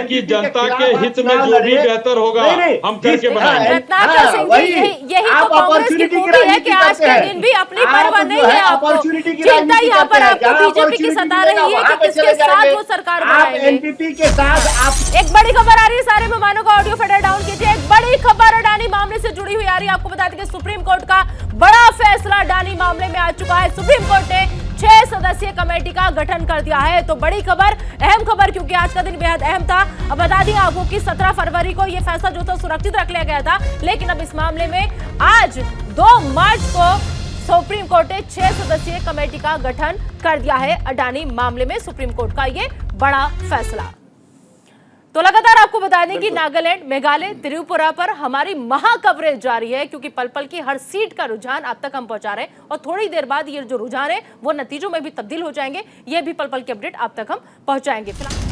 Speaker 3: की जनता के हित में जो भी बेहतर होगा हम करके बनाएंगे।
Speaker 2: रत्नाकर सिंह जी, यही तो कांग्रेस की खूबी है कि आज के दिन भी अपनी परवाह नहीं है आपको। चिंता यहाँ पर आपको बीजेपी की सता रही है कि किसके साथ वो सरकार बनाएंगे।
Speaker 4: एनपीपी के साथ आप।
Speaker 2: एक बड़ी खबर आ रही है, सारे मेहमानों को ऑडियो फेडर डाउन कीजिए। एक बड़ी खबर अडानी मामले से जुड़ी हुई आ रही है। आपको बता दें कि सुप्रीम कोर्ट का बड़ा फैसला अडानी मामले में आ चुका है। सुप्रीम कोर्ट ने 6 सदस्यीय कमेटी का गठन कर दिया है। तो बड़ी खबर, अहम खबर, क्योंकि आज का दिन बेहद अहम था। अब बता दें आपको कि 17 फरवरी को यह फैसला जो था सुरक्षित रख लिया गया था, लेकिन अब इस मामले में आज 2 मार्च को सुप्रीम कोर्ट ने 6 सदस्यीय कमेटी का गठन कर दिया है। अडानी मामले में सुप्रीम कोर्ट का यह बड़ा फैसला। तो लगातार आपको बता दें कि नागालैंड, मेघालय, त्रिपुरा पर हमारी महा कवरेज जारी है, क्योंकि पल पल की हर सीट का रुझान आप तक हम पहुंचा रहे हैं और थोड़ी देर बाद ये जो रुझान है वो नतीजों में भी तब्दील हो जाएंगे। ये भी पल पल की अपडेट आप तक हम पहुंचाएंगे। फिलहाल